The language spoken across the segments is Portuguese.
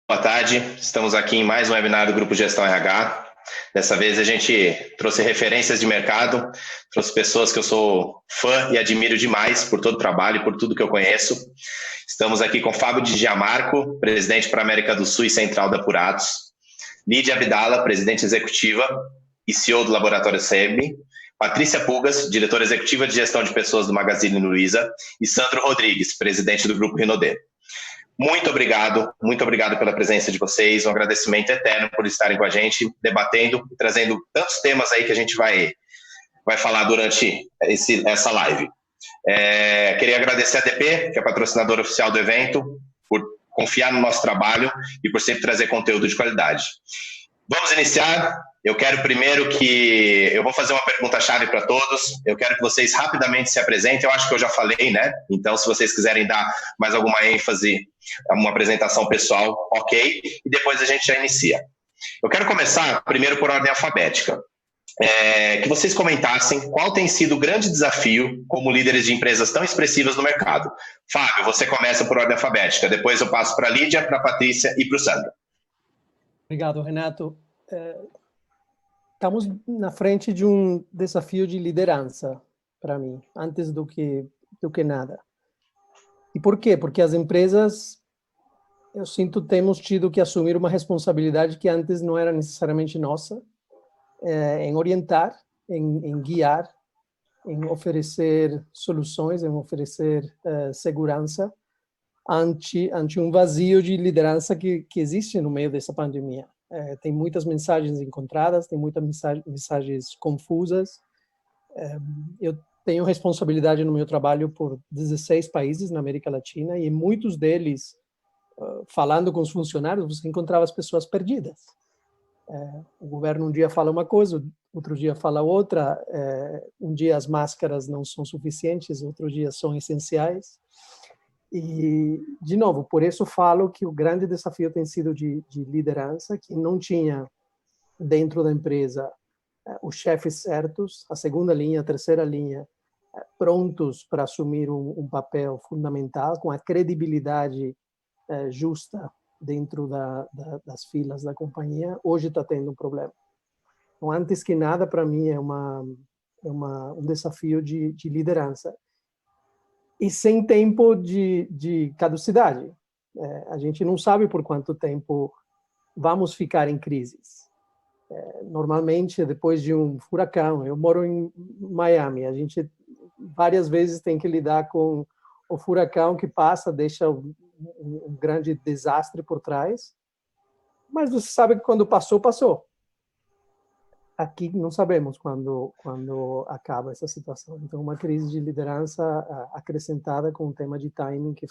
Boa tarde, estamos aqui em mais um webinar do Grupo Gestão RH. Dessa vez a gente trouxe referências de mercado, trouxe pessoas que eu sou fã e admiro demais por todo o trabalho, por tudo que eu conheço. Estamos aqui com Fábio de Giamarco, presidente para a América do Sul e Central da Apurados, Lídia Abdala, presidente executiva e CEO do Laboratório SEB, Patrícia Pugas, diretora executiva de gestão de pessoas do Magazine Luiza, e Sandro Rodrigues, presidente do Grupo Rinodê. Muito obrigado pela presença de vocês, um agradecimento eterno por estarem com a gente, debatendo e trazendo tantos temas aí que a gente vai falar durante essa live. Queria agradecer a ADP, que é a patrocinadora oficial do evento, por confiar no nosso trabalho e por sempre trazer conteúdo de qualidade. Vamos iniciar. Eu quero primeiro eu vou fazer uma pergunta-chave para todos. Eu quero que vocês rapidamente se apresentem. Eu acho que eu já falei, né? Então, se vocês quiserem dar mais alguma ênfase, uma apresentação pessoal, ok. E depois a gente já inicia. Eu quero começar primeiro por ordem alfabética. Que vocês comentassem qual tem sido o grande desafio como líderes de empresas tão expressivas no mercado. Fábio, você começa por ordem alfabética. Depois eu passo para a Lídia, para a Patrícia e para o Sandro. Obrigado, Renato. Estamos na frente de um desafio de liderança, para mim, antes do que nada. E por quê? Porque as empresas, eu sinto, temos tido que assumir uma responsabilidade que antes não era necessariamente nossa, em orientar, em guiar, em oferecer soluções, em oferecer segurança ante um vazio de liderança que existe no meio dessa pandemia. Tem muitas mensagens encontradas, tem muitas mensagens confusas. Eu tenho responsabilidade no meu trabalho por 16 países na América Latina e em muitos deles, falando com os funcionários, você encontrava as pessoas perdidas. O governo um dia fala uma coisa, outro dia fala outra, um dia as máscaras não são suficientes, outro dia são essenciais. E, de novo, por isso falo que o grande desafio tem sido de liderança, que não tinha dentro da empresa os chefes certos, a segunda linha, a terceira linha, prontos para assumir um papel fundamental, com a credibilidade justa dentro das filas da companhia. Hoje está tendo um problema. Então, antes que nada, para mim, é um desafio de liderança. E sem tempo de caducidade. A gente não sabe por quanto tempo vamos ficar em crises. Normalmente, depois de um furacão, eu moro em Miami, a gente várias vezes tem que lidar com o furacão que passa, deixa um grande desastre por trás, mas você sabe que quando passou, passou. Aqui não sabemos quando acaba essa situação. Então, uma crise de liderança acrescentada com um tema de timing que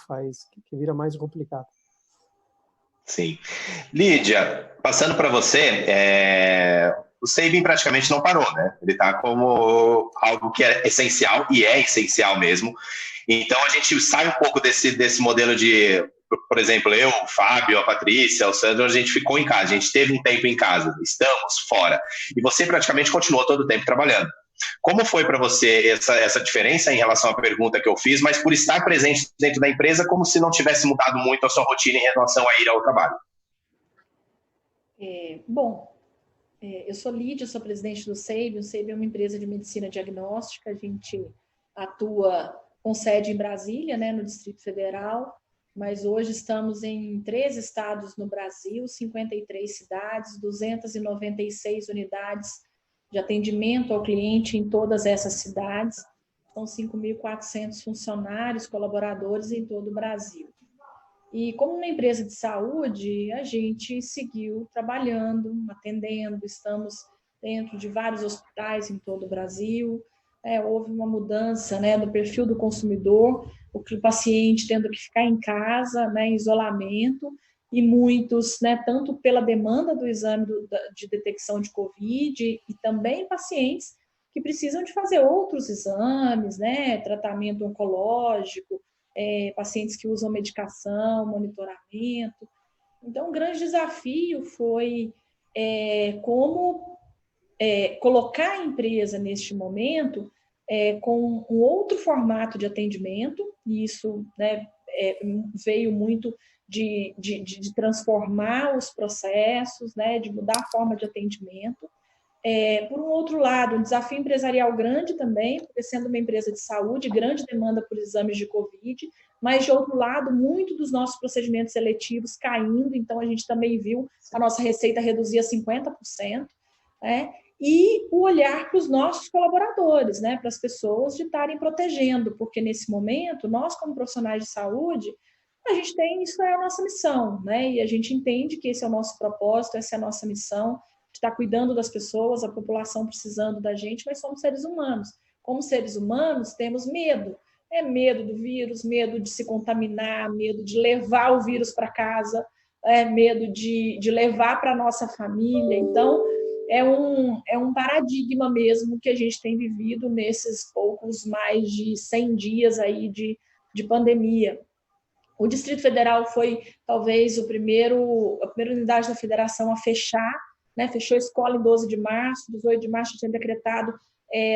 vira mais complicado. Sim. Lídia, passando para você, o saving praticamente não parou, né? Ele está como algo que é essencial, e é essencial mesmo. Então, a gente sai um pouco desse modelo de, por exemplo, eu, o Fábio, a Patrícia, o Sandro, a gente ficou em casa, a gente teve um tempo em casa, estamos fora. E você praticamente continuou todo o tempo trabalhando. Como foi para você essa diferença em relação à pergunta que eu fiz, mas por estar presente dentro da empresa, como se não tivesse mudado muito a sua rotina em relação a ir ao trabalho? Eu sou Lídia, sou presidente do SEIB. O SEIB é uma empresa de medicina diagnóstica. A gente atua com sede em Brasília, né, no Distrito Federal, mas hoje estamos em 13 estados no Brasil, 53 cidades, 296 unidades de atendimento ao cliente em todas essas cidades. São 5.400 funcionários, colaboradores em todo o Brasil. E como uma empresa de saúde, a gente seguiu trabalhando, atendendo, estamos dentro de vários hospitais em todo o Brasil. Houve uma mudança, né, do perfil do consumidor, o paciente tendo que ficar em casa, né, em isolamento, e muitos, né, tanto pela demanda do exame de detecção de Covid e também pacientes que precisam de fazer outros exames, né, tratamento oncológico, pacientes que usam medicação, monitoramento. Então, um grande desafio foi como colocar a empresa neste momento com um outro formato de atendimento, e isso, né, veio muito de transformar os processos, né, de mudar a forma de atendimento. Por um outro lado, um desafio empresarial grande também, porque sendo uma empresa de saúde, grande demanda por exames de Covid, mas, de outro lado, muito dos nossos procedimentos seletivos caindo, então a gente também viu a nossa receita reduzir a 50%, né? E o olhar para os nossos colaboradores, né? Para as pessoas de estarem protegendo, porque nesse momento, nós como profissionais de saúde, a gente tem, isso é a nossa missão, né? E a gente entende que esse é o nosso propósito, essa é a nossa missão, de estar cuidando das pessoas, a população precisando da gente, mas somos seres humanos. Como seres humanos, temos medo. Medo do vírus, medo de se contaminar, medo de levar o vírus para casa, medo de levar para a nossa família. Então, é um paradigma mesmo que a gente tem vivido nesses poucos mais de 100 dias aí de pandemia. O Distrito Federal foi, talvez, a primeira unidade da federação a fechar, né? Fechou a escola em 12 de março, 18 de março tinha decretado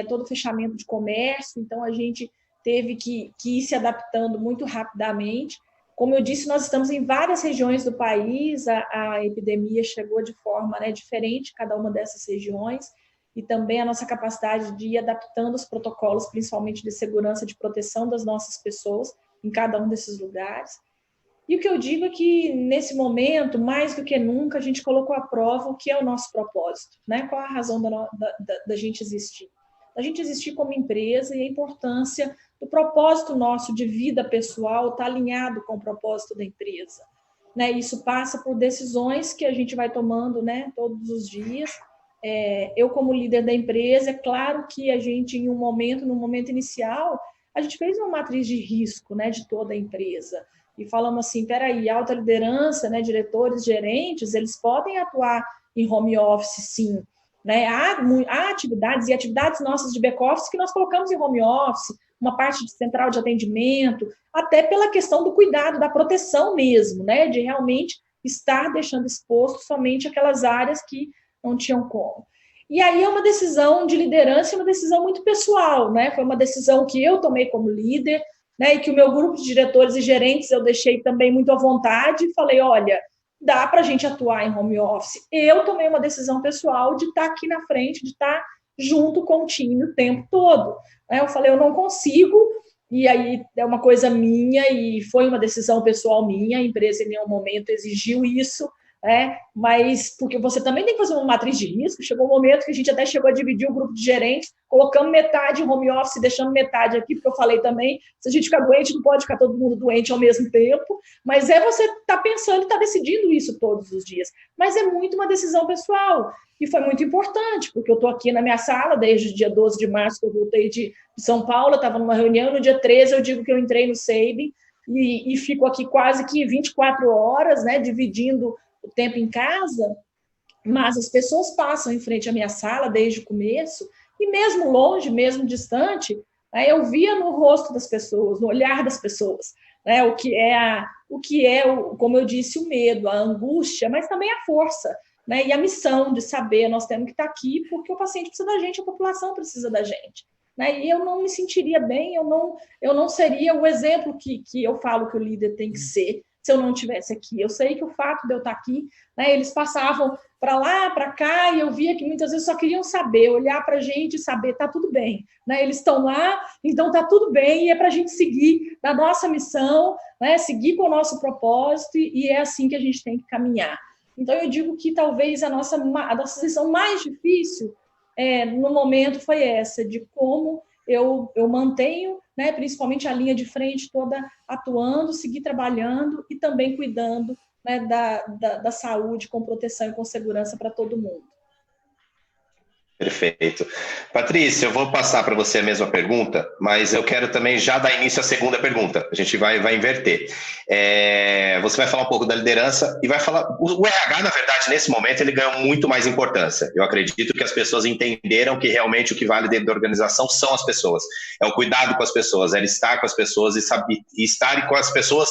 todo o fechamento de comércio, então a gente teve que ir se adaptando muito rapidamente. Como eu disse, nós estamos em várias regiões do país, a epidemia chegou de forma, né, diferente em cada uma dessas regiões, e também a nossa capacidade de ir adaptando os protocolos, principalmente de segurança, de proteção das nossas pessoas, em cada um desses lugares. E o que eu digo é que, nesse momento, mais do que nunca, a gente colocou à prova o que é o nosso propósito, né? Qual a razão da gente existir. Da gente existir como empresa e a importância do propósito nosso de vida pessoal estar alinhado com o propósito da empresa. Né? Isso passa por decisões que a gente vai tomando, né, todos os dias. Eu, como líder da empresa, é claro que a gente, no momento inicial, a gente fez uma matriz de risco, né, de toda a empresa. E falamos assim, peraí, alta liderança, né, diretores, gerentes, eles podem atuar em home office, sim. Né? Há atividades nossas de back-office que nós colocamos em home office, uma parte de central de atendimento, até pela questão do cuidado, da proteção mesmo, né, de realmente estar deixando exposto somente aquelas áreas que não tinham como. E aí é uma decisão de liderança, uma decisão muito pessoal, né? Foi uma decisão que eu tomei como líder, né? E que o meu grupo de diretores e gerentes eu deixei também muito à vontade e falei, olha, dá para a gente atuar em home office. Eu tomei uma decisão pessoal de estar aqui na frente, de estar junto com o time o tempo todo. Eu falei, eu não consigo, e aí é uma coisa minha e foi uma decisão pessoal minha, a empresa em nenhum momento exigiu isso, mas porque você também tem que fazer uma matriz de risco. Chegou um momento que a gente até chegou a dividir o grupo de gerentes, colocamos metade em home office, deixando metade aqui, porque eu falei também, se a gente ficar doente, não pode ficar todo mundo doente ao mesmo tempo, mas você tá pensando e tá decidindo isso todos os dias, mas é muito uma decisão pessoal, e foi muito importante, porque eu tô aqui na minha sala desde o dia 12 de março, que eu voltei de São Paulo, eu estava numa reunião, no dia 13 eu digo que eu entrei no SEIB, e fico aqui quase que 24 horas, né, dividindo o tempo em casa, mas as pessoas passam em frente à minha sala desde o começo, e mesmo longe, mesmo distante, eu via no rosto das pessoas, no olhar das pessoas, né, o que é, como eu disse, o medo, a angústia, mas também a força, né, e a missão de saber, nós temos que estar aqui porque o paciente precisa da gente, a população precisa da gente. Né, e eu não me sentiria bem, eu não seria o exemplo que eu falo que o líder tem que ser, se eu não estivesse aqui. Eu sei que o fato de eu estar aqui, né, eles passavam para lá, para cá, e eu via que muitas vezes só queriam saber, olhar para a gente e saber, está tudo bem. Né, eles estão lá, então está tudo bem, e é para a gente seguir na nossa missão, né, seguir com o nosso propósito, e é assim que a gente tem que caminhar. Então, eu digo que talvez a nossa decisão mais difícil no momento foi essa, de como eu mantenho, né, principalmente a linha de frente toda atuando, seguir trabalhando e também cuidando, né, da saúde com proteção e com segurança para todo mundo. Perfeito. Patrícia, eu vou passar para você a mesma pergunta, mas eu quero também já dar início à segunda pergunta. A gente vai inverter. Você vai falar um pouco da liderança e vai falar... O RH, na verdade, nesse momento, ele ganhou muito mais importância. Eu acredito que as pessoas entenderam que realmente o que vale dentro da organização são as pessoas. É o cuidado com as pessoas, é estar com as pessoas e estar com as pessoas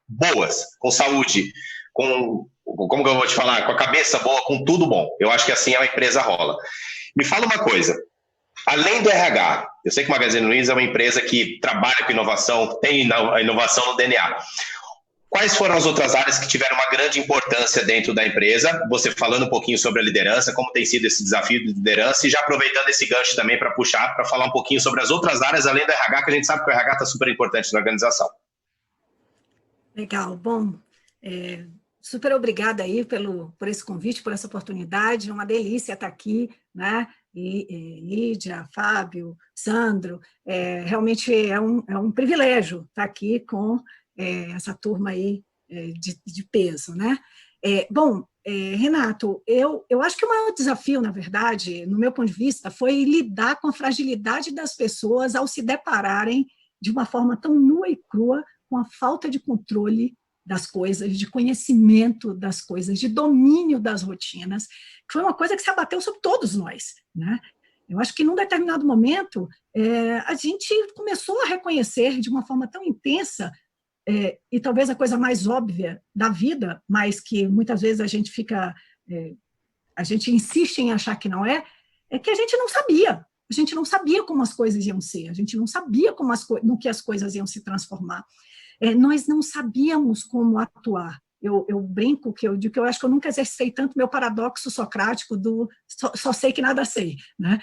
boas, com saúde, como que eu vou te falar? Com a cabeça boa, com tudo bom. Eu acho que assim a empresa rola. Me fala uma coisa, Além do RH, eu sei que o Magazine Luiza é uma empresa que trabalha com inovação, tem a inovação no DNA. Quais foram as outras áreas que tiveram uma grande importância dentro da empresa? Você falando um pouquinho sobre a liderança, como tem sido esse desafio de liderança, e já aproveitando esse gancho também para puxar, para falar um pouquinho sobre as outras áreas, além do RH, que a gente sabe que o RH está super importante na organização. Legal, bom, super obrigada aí por esse convite, por essa oportunidade, uma delícia estar aqui, né? E Lídia, Fábio, Sandro, realmente é um privilégio estar aqui com essa turma aí de peso, né? Bom, Renato, eu acho que o maior desafio, na verdade, no meu ponto de vista, foi lidar com a fragilidade das pessoas ao se depararem de uma forma tão nua e crua com a falta de controle das coisas, de conhecimento das coisas, de domínio das rotinas, que foi uma coisa que se abateu sobre todos nós, né? Eu acho que num determinado momento a gente começou a reconhecer de uma forma tão intensa e talvez a coisa mais óbvia da vida, mas que muitas vezes a gente a gente insiste em achar que não é que a gente não sabia. A gente não sabia como as coisas iam ser, a gente não sabia no que as coisas iam se transformar. Nós não sabíamos como atuar. Eu brinco que eu acho que eu nunca exercitei tanto meu paradoxo socrático do só sei que nada sei, né?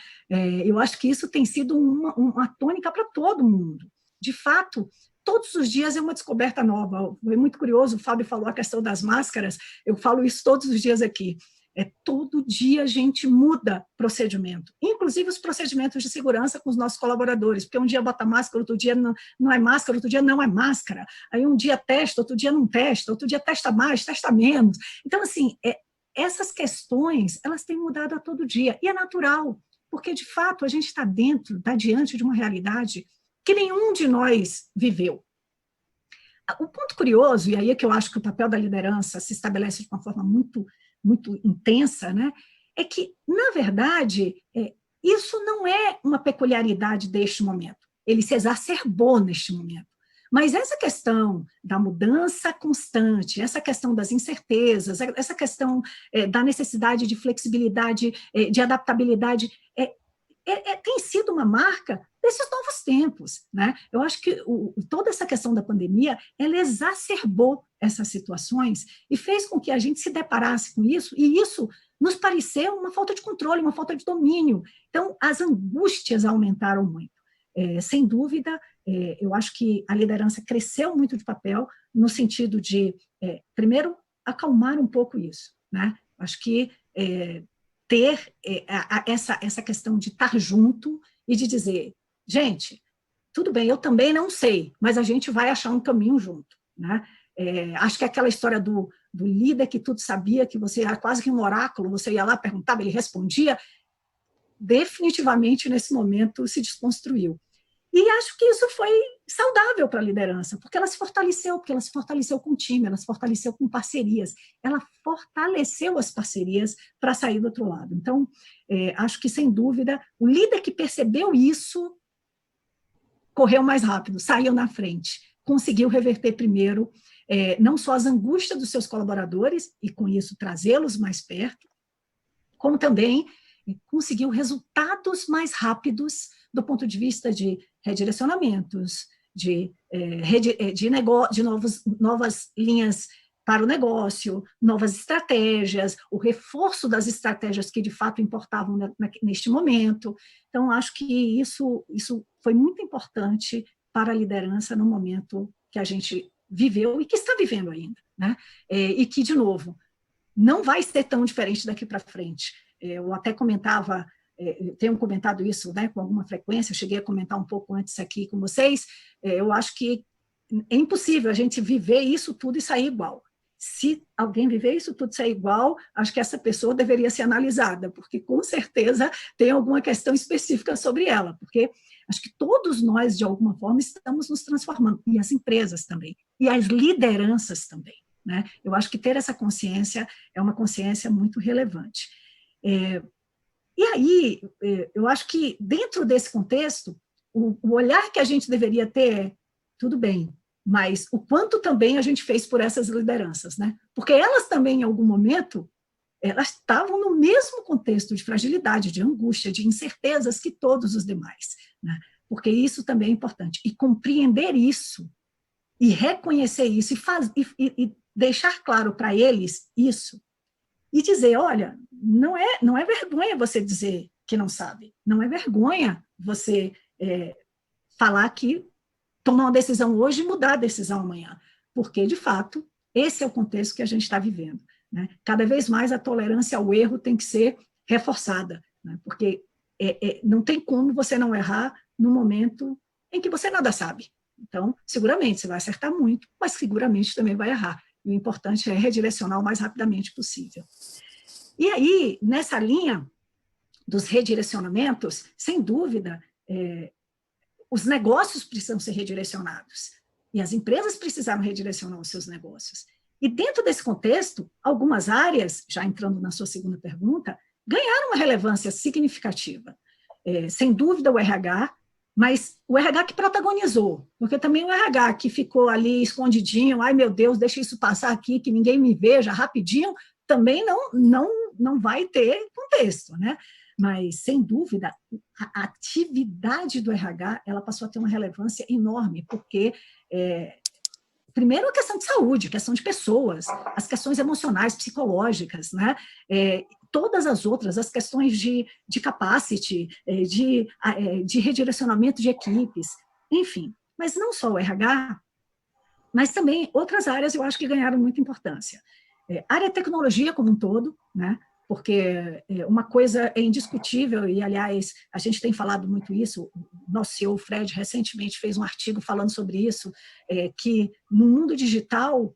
Eu acho que isso tem sido uma tônica para todo mundo. De fato, todos os dias é uma descoberta nova. É muito curioso, o Fábio falou a questão das máscaras, eu falo isso todos os dias aqui. Todo dia a gente muda procedimento, inclusive os procedimentos de segurança com os nossos colaboradores, porque um dia bota máscara, outro dia não é máscara, outro dia não é máscara, aí um dia testa, outro dia não testa, outro dia testa mais, testa menos. Então, assim, essas questões, elas têm mudado a todo dia, e é natural, porque, de fato, a gente está diante de uma realidade que nenhum de nós viveu. O ponto curioso, e aí é que eu acho que o papel da liderança se estabelece de uma forma muito intensa, né? É que, na verdade, isso não é uma peculiaridade deste momento. Ele se exacerbou neste momento. Mas essa questão da mudança constante, essa questão das incertezas, essa questão da necessidade de flexibilidade, de adaptabilidade, tem sido uma marca desses novos tempos, né? Eu acho que toda essa questão da pandemia, ela exacerbou essas situações e fez com que a gente se deparasse com isso, e isso nos pareceu uma falta de controle, uma falta de domínio. Então, as angústias aumentaram muito. Sem dúvida, eu acho que a liderança cresceu muito de papel no sentido de, primeiro, acalmar um pouco isso, né? Acho que ter essa questão de estar junto e de dizer, gente, tudo bem, eu também não sei, mas a gente vai achar um caminho junto, né? Acho que aquela história do líder que tudo sabia, que você era quase que um oráculo, você ia lá, perguntava, ele respondia, definitivamente nesse momento se desconstruiu. E acho que isso foi saudável para a liderança, porque ela se fortaleceu com o time, ela se fortaleceu com parcerias, ela fortaleceu as parcerias para sair do outro lado. Então, acho que, sem dúvida, o líder que percebeu isso correu mais rápido, saiu na frente, conseguiu reverter primeiro, não só as angústias dos seus colaboradores, e com isso trazê-los mais perto, como também conseguiu resultados mais rápidos do ponto de vista de redirecionamentos, de novas linhas para o negócio, novas estratégias, o reforço das estratégias que de fato importavam neste momento. Então, acho que isso foi muito importante para a liderança no momento que a gente viveu e que está vivendo ainda, né? E que, de novo, não vai ser tão diferente daqui para frente. Eu até comentava, tenho comentado isso, né, com alguma frequência, eu cheguei a comentar um pouco antes aqui com vocês, eu acho que é impossível a gente viver isso tudo e sair igual. Se alguém viver isso tudo e sair igual, acho que essa pessoa deveria ser analisada, porque com certeza tem alguma questão específica sobre ela, porque acho que todos nós, de alguma forma, estamos nos transformando, e as empresas também, e as lideranças também, né? Eu acho que ter essa consciência é uma consciência muito relevante. E aí, eu acho que dentro desse contexto, o olhar que a gente deveria ter é, tudo bem, mas o quanto também a gente fez por essas lideranças, né? Porque elas também, em algum momento, elas estavam no mesmo contexto de fragilidade, de angústia, de incertezas que todos os demais, né? Porque isso também é importante. E compreender isso, e reconhecer isso, e deixar claro para eles isso, e dizer, olha, não é vergonha você dizer que não sabe, não é vergonha você falar que tomar uma decisão hoje e mudar a decisão amanhã, porque, de fato, esse é o contexto que a gente está vivendo, né? Cada vez mais a tolerância ao erro tem que ser reforçada, né? Porque não tem como você não errar no momento em que você nada sabe. Então, seguramente, você vai acertar muito, mas seguramente também vai errar. E o importante é redirecionar o mais rapidamente possível. E aí, nessa linha dos redirecionamentos, sem dúvida, os negócios precisam ser redirecionados. E as empresas precisaram redirecionar os seus negócios. E dentro desse contexto, algumas áreas, já entrando na sua segunda pergunta, ganharam uma relevância significativa. Sem dúvida o RH, mas o RH que protagonizou, porque também o RH que ficou ali escondidinho, ai meu Deus, deixa isso passar aqui, que ninguém me veja rapidinho, também não vai ter contexto, né? Mas, sem dúvida, a atividade do RH ela passou a ter uma relevância enorme, porque, primeiro, a questão de saúde, questão de pessoas, as questões emocionais, psicológicas, né? Todas as outras, as questões de capacity, de redirecionamento de equipes, enfim. Mas não só o RH, mas também outras áreas eu acho que ganharam muita importância. Área de tecnologia como um todo, né? Porque uma coisa é indiscutível, e, aliás, a gente tem falado muito isso, o nosso CEO, Fred, recentemente fez um artigo falando sobre isso, que no mundo digital,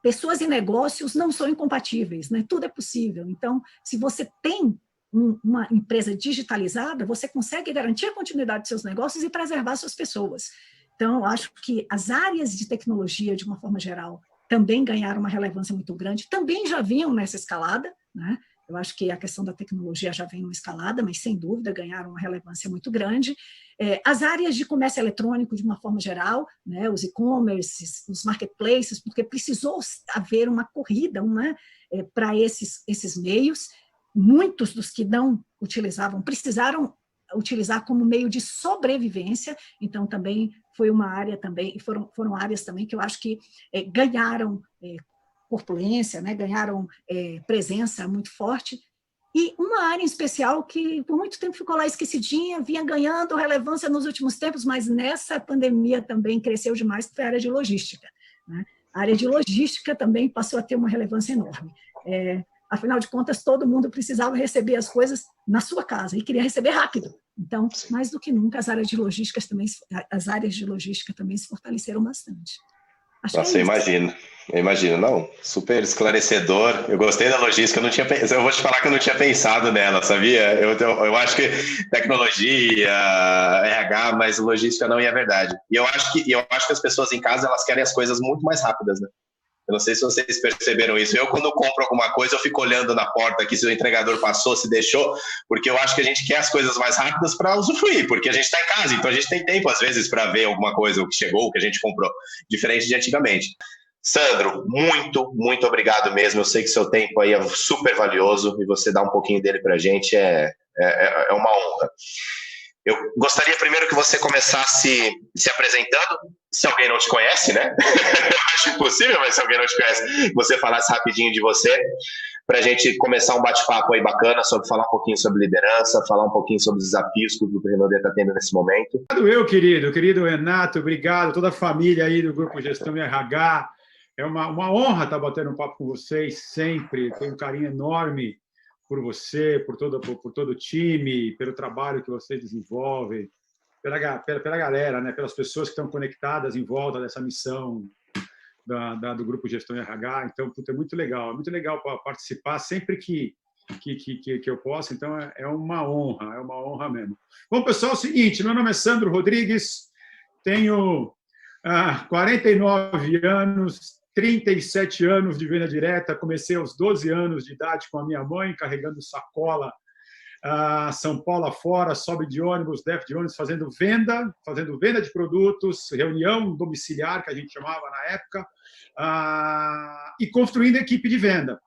pessoas e negócios não são incompatíveis, né? Tudo é possível. Então, se você tem uma empresa digitalizada, você consegue garantir a continuidade de seus negócios e preservar suas pessoas. Então, eu acho que as áreas de tecnologia, de uma forma geral, também ganharam uma relevância muito grande, também já vinham nessa escalada, né? Eu acho que a questão da tecnologia já vem numa escalada, mas, sem dúvida, ganharam uma relevância muito grande. As áreas de comércio eletrônico, de uma forma geral, né? Os e-commerces, os marketplaces, porque precisou haver uma corrida, para esses meios. Muitos dos que não utilizavam precisaram utilizar como meio de sobrevivência, então também foi uma área também, foram áreas também que eu acho que ganharam corpulência, né, ganharam presença muito forte, e uma área em especial que por muito tempo ficou lá esquecidinha, vinha ganhando relevância nos últimos tempos, mas nessa pandemia também cresceu demais, foi a área de logística, né? A área de logística também passou a ter uma relevância enorme. Afinal de contas, todo mundo precisava receber as coisas na sua casa e queria receber rápido. Então, mais do que nunca, as áreas de logística também se fortaleceram bastante. Nossa, eu imagino. Não, super esclarecedor. Eu gostei da logística, eu vou te falar que eu não tinha pensado nela, sabia? Eu acho que tecnologia, RH, mas logística não é verdade. E eu acho que as pessoas em casa, elas querem as coisas muito mais rápidas, né? Eu não sei se vocês perceberam isso. Eu, quando compro alguma coisa, eu fico olhando na porta aqui se o entregador passou, se deixou, porque eu acho que a gente quer as coisas mais rápidas para usufruir, porque a gente está em casa, então a gente tem tempo, às vezes, para ver alguma coisa, o que chegou, o que a gente comprou, diferente de antigamente. Sandro, muito, muito obrigado mesmo. Eu sei que seu tempo aí é super valioso e você dar um pouquinho dele para a gente é uma honra. Eu gostaria primeiro que você começasse se apresentando, se alguém não te conhece, né? Eu acho impossível, mas se alguém não te conhece, você falasse rapidinho de você, para a gente começar um bate-papo aí bacana, falar um pouquinho sobre liderança, falar um pouquinho sobre os desafios que o Grupo Renaudet está tendo nesse momento. Obrigado, querido Renato, obrigado, toda a família aí do Grupo Gestão e RH. É uma honra estar batendo um papo com vocês sempre, tenho um carinho enorme por você, por todo o time, pelo trabalho que vocês desenvolvem, pela galera, né? Pelas pessoas que estão conectadas em volta dessa missão do Grupo Gestão e RH. Então, é muito legal participar sempre que eu posso. Então, é uma honra mesmo. Bom, pessoal, é o seguinte, meu nome é Sandro Rodrigues, tenho 49 anos, 37 anos de venda direta, comecei aos 12 anos de idade com a minha mãe, carregando sacola São Paulo afora, sobe de ônibus, desce de ônibus, fazendo venda de produtos, reunião domiciliar, que a gente chamava na época, e construindo equipe de venda.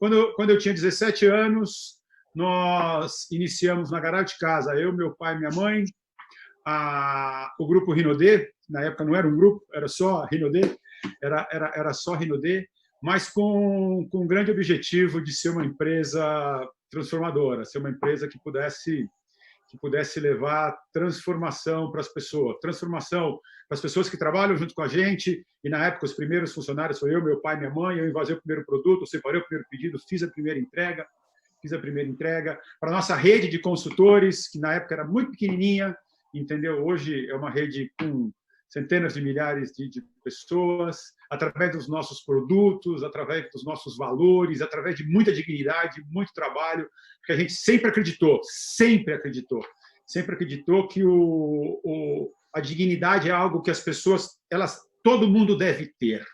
Quando eu tinha 17 anos, nós iniciamos na garagem de casa, eu, meu pai e minha mãe, o grupo Rinodê. Na época não era um grupo, era só Rinodê, era só Rinodê, mas com um grande objetivo de ser uma empresa transformadora, ser uma empresa que pudesse levar transformação para as pessoas, transformação para as pessoas que trabalham junto com a gente. E na época os primeiros funcionários foi eu, meu pai, minha mãe. Eu invasei o primeiro produto, separei o primeiro pedido, fiz a primeira entrega para a nossa rede de consultores, que na época era muito pequenininha, entendeu? Hoje é uma rede com centenas de milhares de pessoas, através dos nossos produtos, através dos nossos valores, através de muita dignidade, muito trabalho, porque a gente sempre acreditou que a dignidade é algo que as pessoas, todo mundo deve ter,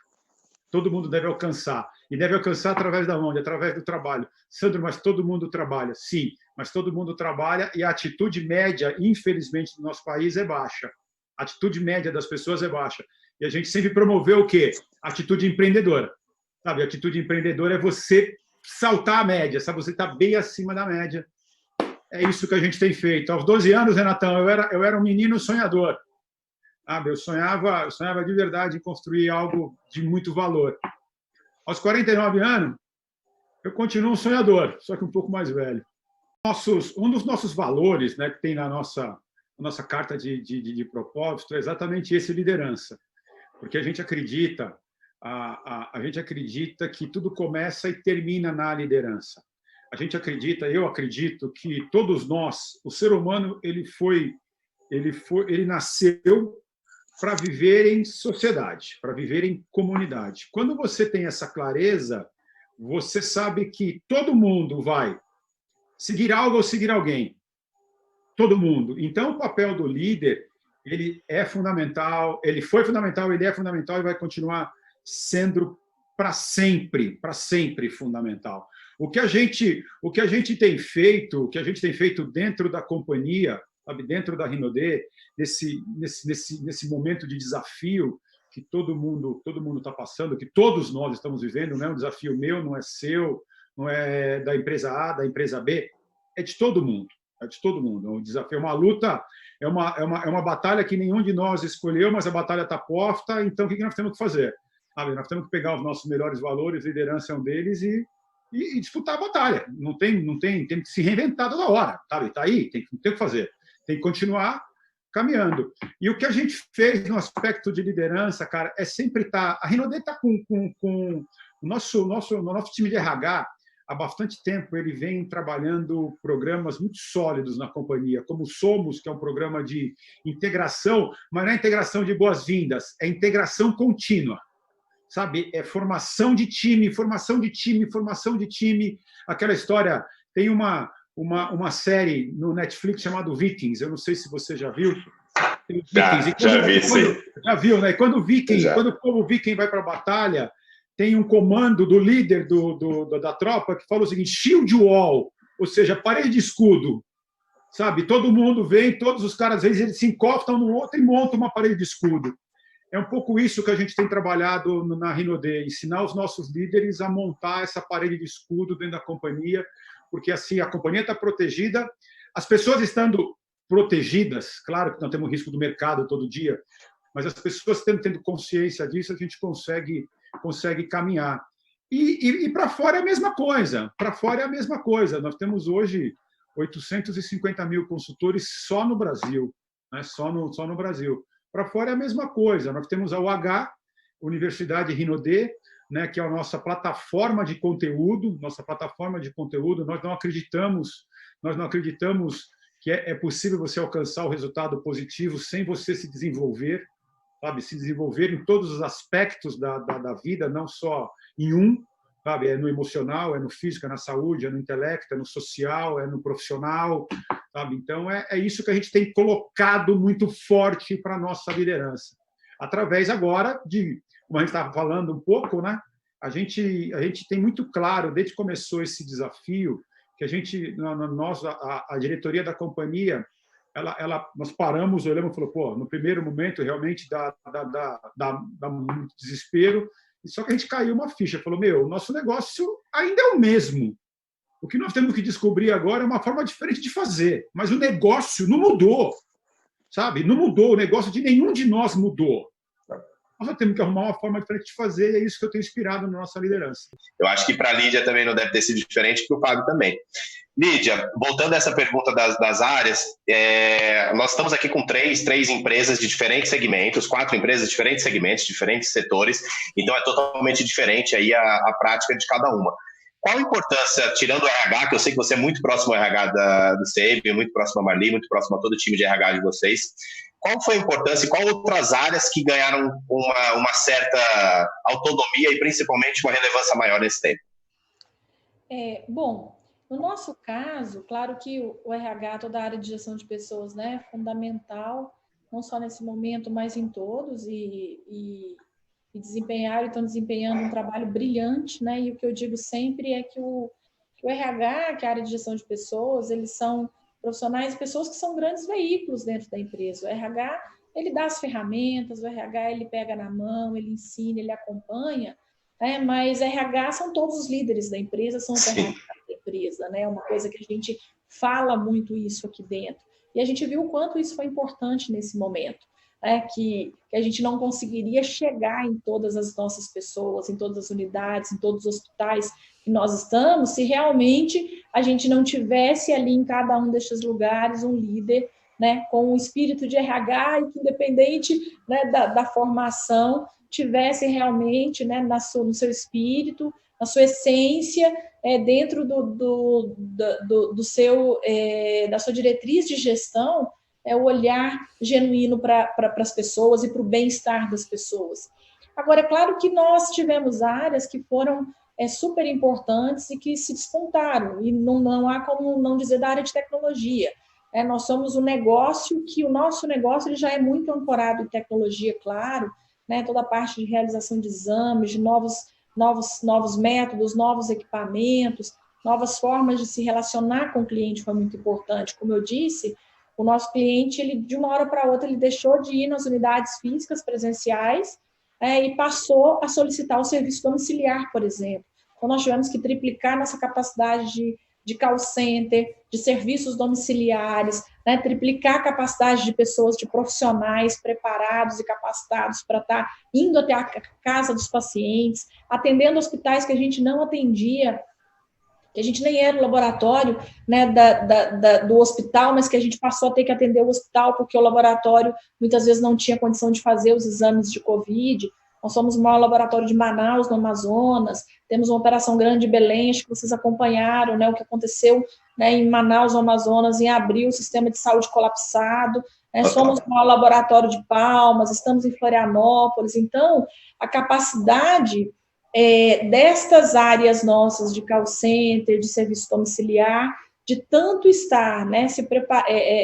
todo mundo deve alcançar, e deve alcançar através da onde? Através do trabalho. Sandro, mas todo mundo trabalha. Sim, mas todo mundo trabalha, e a atitude média, infelizmente, do nosso país é baixa. A atitude média das pessoas é baixa. E a gente sempre promoveu o quê? A atitude empreendedora. Sabe? A atitude empreendedora é você saltar a média, sabe? Você está bem acima da média. É isso que a gente tem feito. Aos 12 anos, Renatão, eu era um menino sonhador. Sabe? Eu sonhava de verdade em construir algo de muito valor. Aos 49 anos, eu continuo um sonhador, só que um pouco mais velho. Um dos nossos valores, né, que tem na nossa carta de propósito é exatamente esse, liderança. Porque a gente acredita que tudo começa e termina na liderança. Eu acredito que todos nós, o ser humano, ele nasceu para viver em sociedade, para viver em comunidade. Quando você tem essa clareza, você sabe que todo mundo vai seguir algo ou seguir alguém. Todo mundo. Então, o papel do líder, ele é fundamental, ele foi fundamental, ele é fundamental e vai continuar sendo para sempre fundamental. O que a gente tem feito dentro da companhia, sabe, dentro da Rinodê, nesse momento de desafio que todo mundo está passando, que todos nós estamos vivendo, não é um desafio meu, não é seu, não é da empresa A, da empresa B, é de todo mundo. É de todo mundo. É um desafio, é uma luta, é uma batalha que nenhum de nós escolheu, mas a batalha está posta. Então, o que nós temos que fazer? Nós temos que pegar os nossos melhores valores, liderança é um deles, e disputar a batalha. Tem que se reinventar toda hora. Está aí, tem que fazer. Tem que continuar caminhando. E o que a gente fez no aspecto de liderança, cara, é sempre estar... A Rinodê está com o nosso time de RH. Há bastante tempo ele vem trabalhando programas muito sólidos na companhia, como o Somos, que é um programa de integração, mas não é integração de boas-vindas, é integração contínua. Sabe? É formação de time, aquela história. Tem uma série no Netflix chamada Vikings, eu não sei se você já viu. Já vi, sim. Já viu, né? Quando o povo viking vai para a batalha, tem um comando do líder da tropa que fala o seguinte: shield wall, ou seja, parede de escudo. Sabe? Todo mundo vem, todos os caras, às vezes, eles se encostam no outro e montam uma parede de escudo. É um pouco isso que a gente tem trabalhado na Rinodê, ensinar os nossos líderes a montar essa parede de escudo dentro da companhia, porque assim a companhia está protegida, as pessoas estando protegidas, claro que não temos risco do mercado todo dia, mas as pessoas tendo consciência disso, a gente consegue caminhar. E para fora é a mesma coisa. Nós temos hoje 850 mil consultores só no Brasil. Né? Só no Brasil. Para fora é a mesma coisa. Nós temos a UH, Universidade Rinodê, né, que é a nossa plataforma de conteúdo. Nós não acreditamos que é possível você alcançar o resultado positivo sem você se desenvolver. Sabe, se desenvolver em todos os aspectos da vida, não só em um, sabe, é no emocional, é no físico, é na saúde, é no intelecto, é no social, é no profissional, sabe? Então, é isso que a gente tem colocado muito forte para a nossa liderança. Através agora de, como a gente estava falando um pouco, né? A gente tem muito claro, desde que começou esse desafio, que a diretoria da companhia, nós paramos, olhamos e falou, no primeiro momento realmente dá muito desespero, Só que a gente caiu uma ficha, falou, o nosso negócio ainda é o mesmo. O que nós temos que descobrir agora é uma forma diferente de fazer, mas o negócio não mudou, sabe? Não mudou, o negócio de nenhum de nós mudou. Nós temos que arrumar uma forma diferente de fazer, e é isso que eu tenho inspirado na nossa liderança. Eu acho que para a Lídia também não deve ter sido diferente, para o Fábio também. Lídia, voltando a essa pergunta das áreas, nós estamos aqui com três empresas de diferentes segmentos, 4 empresas de diferentes segmentos, diferentes setores, então é totalmente diferente aí a prática de cada uma. Qual a importância, tirando o RH, que eu sei que você é muito próximo ao RH do SEIB, muito próximo a Marli, muito próximo a todo o time de RH de vocês, qual foi a importância e qual outras áreas que ganharam uma certa autonomia e principalmente uma relevância maior nesse tempo? Bom, no nosso caso, claro que o RH, toda a área de gestão de pessoas, né, é fundamental, não só nesse momento, mas em todos, e estão desempenhando um trabalho brilhante, né, e o que eu digo sempre é que o RH, que é a área de gestão de pessoas, eles são profissionais, pessoas que são grandes veículos dentro da empresa. O RH, ele dá as ferramentas, o RH, ele pega na mão, ele ensina, ele acompanha, né? Mas RH são todos os líderes da empresa, são os RH da empresa, né? É uma coisa que a gente fala muito isso aqui dentro. E a gente viu o quanto isso foi importante nesse momento, né? Que a gente não conseguiria chegar em todas as nossas pessoas, em todas as unidades, em todos os hospitais que nós estamos, se realmente a gente não tivesse ali em cada um destes lugares um líder, né, com o espírito de RH e que, independente, né, da formação, tivesse realmente, né, no seu espírito, na sua essência, dentro da sua diretriz de gestão, o olhar genuíno para as pessoas e para o bem-estar das pessoas. Agora, é claro que nós tivemos áreas que foram super importantes e que se despontaram, e não há como não dizer da área de tecnologia. Nós somos um negócio que o nosso negócio ele já é muito ancorado em tecnologia, claro, né? Toda a parte de realização de exames, de novos métodos, novos equipamentos, novas formas de se relacionar com o cliente foi muito importante. Como eu disse, o nosso cliente, ele, de uma hora para outra, ele deixou de ir nas unidades físicas presenciais e passou a solicitar o serviço domiciliar, por exemplo. Então, nós tivemos que triplicar nossa capacidade de call center, de serviços domiciliares, né? Triplicar a capacidade de pessoas, de profissionais preparados e capacitados para estar indo até a casa dos pacientes, atendendo hospitais que a gente não atendia, que a gente nem era o laboratório, né, do hospital, mas que a gente passou a ter que atender o hospital porque o laboratório muitas vezes não tinha condição de fazer os exames de Covid. Nós somos o maior laboratório de Manaus, no Amazonas, temos uma operação grande em Belém, acho que vocês acompanharam, né, o que aconteceu, né, em Manaus, no Amazonas, em abril, o sistema de saúde colapsado, né, somos o maior laboratório de Palmas, estamos em Florianópolis, então a capacidade destas áreas nossas de call center, de serviço domiciliar, de tanto estar, né,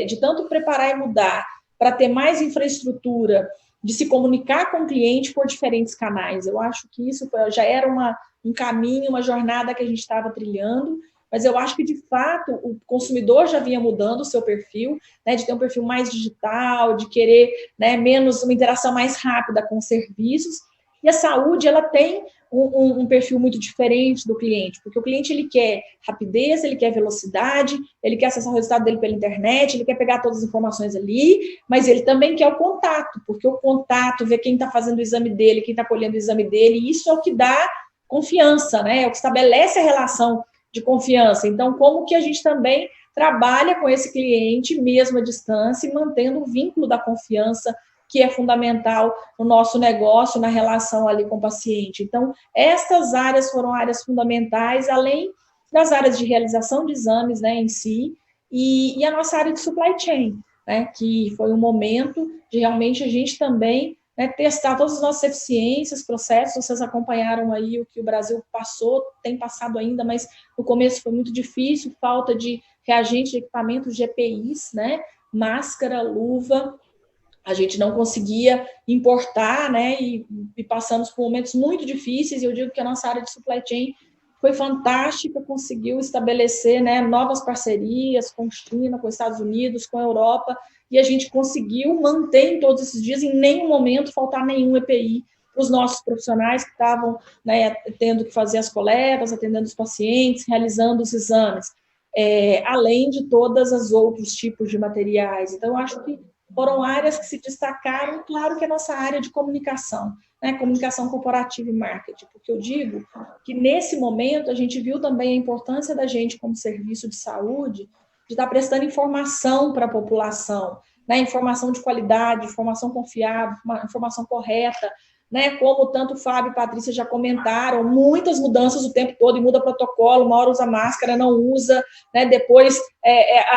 de tanto preparar e mudar para ter mais infraestrutura, de se comunicar com o cliente por diferentes canais. Eu acho que isso já era um caminho, uma jornada que a gente estava trilhando, mas eu acho que, de fato, o consumidor já vinha mudando o seu perfil, né, de ter um perfil mais digital, de querer, né, uma interação mais rápida com os serviços. E a saúde, ela tem um perfil muito diferente do cliente, porque o cliente ele quer rapidez, ele quer velocidade, ele quer acessar o resultado dele pela internet, ele quer pegar todas as informações ali, mas ele também quer o contato, porque o contato, ver quem está fazendo o exame dele, quem está colhendo o exame dele, isso é o que dá confiança, né? É o que estabelece a relação de confiança. Então, como que a gente também trabalha com esse cliente, mesmo à distância, e mantendo o vínculo da confiança, que é fundamental no nosso negócio, na relação ali com o paciente. Então, estas áreas foram áreas fundamentais, além das áreas de realização de exames, né, em si, e a nossa área de supply chain, né, que foi um momento de realmente a gente também, né, testar todas as nossas eficiências, processos. Vocês acompanharam aí o que o Brasil passou, tem passado ainda, mas no começo foi muito difícil, falta de reagentes, de equipamentos, de EPIs, né, máscara, luva, a gente não conseguia importar, né, e passamos por momentos muito difíceis, e eu digo que a nossa área de supply chain foi fantástica, conseguiu estabelecer, né, novas parcerias com China, com Estados Unidos, com a Europa, e a gente conseguiu manter em todos esses dias, em nenhum momento faltar nenhum EPI para os nossos profissionais que estavam, né, tendo que fazer as coletas, atendendo os pacientes, realizando os exames, além de todos os outros tipos de materiais. Então, eu acho que foram áreas que se destacaram, claro que a nossa área de comunicação, né, comunicação corporativa e marketing, porque eu digo que nesse momento a gente viu também a importância da gente como serviço de saúde, de estar prestando informação para a população, né, informação de qualidade, informação confiável, informação correta, né, como tanto o Fábio e a Patrícia já comentaram, muitas mudanças o tempo todo, e muda protocolo, uma hora usa máscara, não usa, né, depois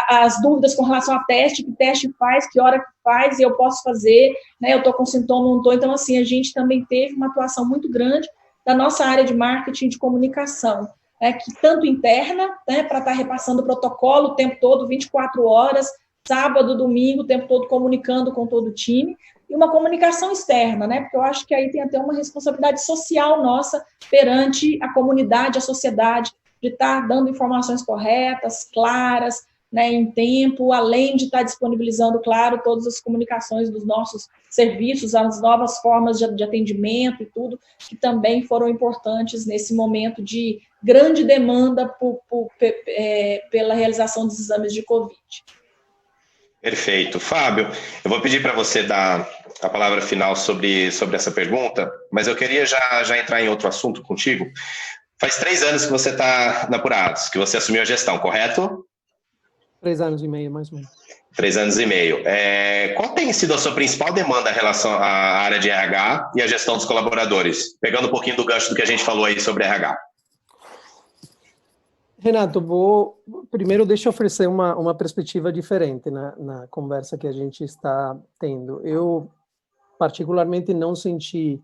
as dúvidas com relação a teste, que teste faz, que hora que faz, e eu posso fazer, né, eu estou com sintoma, não estou, então assim, a gente também teve uma atuação muito grande da nossa área de marketing de comunicação, né, que tanto interna, né, para estar repassando o protocolo o tempo todo, 24 horas, sábado, domingo, o tempo todo comunicando com todo o time, e uma comunicação externa, né? Porque eu acho que aí tem até uma responsabilidade social nossa perante a comunidade, a sociedade, de estar dando informações corretas, claras, né, em tempo, além de estar disponibilizando, claro, todas as comunicações dos nossos serviços, as novas formas de atendimento e tudo, que também foram importantes nesse momento de grande demanda pela realização dos exames de Covid. Perfeito. Fábio, eu vou pedir para você dar a palavra final sobre essa pergunta, mas eu queria já entrar em outro assunto contigo. Faz 3 anos que você está na Apurados, que você assumiu a gestão, correto? 3 anos e meio, mais ou menos. 3 anos e meio. Qual tem sido a sua principal demanda em relação à área de RH e à gestão dos colaboradores? Pegando um pouquinho do gancho do que a gente falou aí sobre RH. Renato, primeiro deixa eu oferecer uma perspectiva diferente na conversa que a gente está tendo. Eu, particularmente, não senti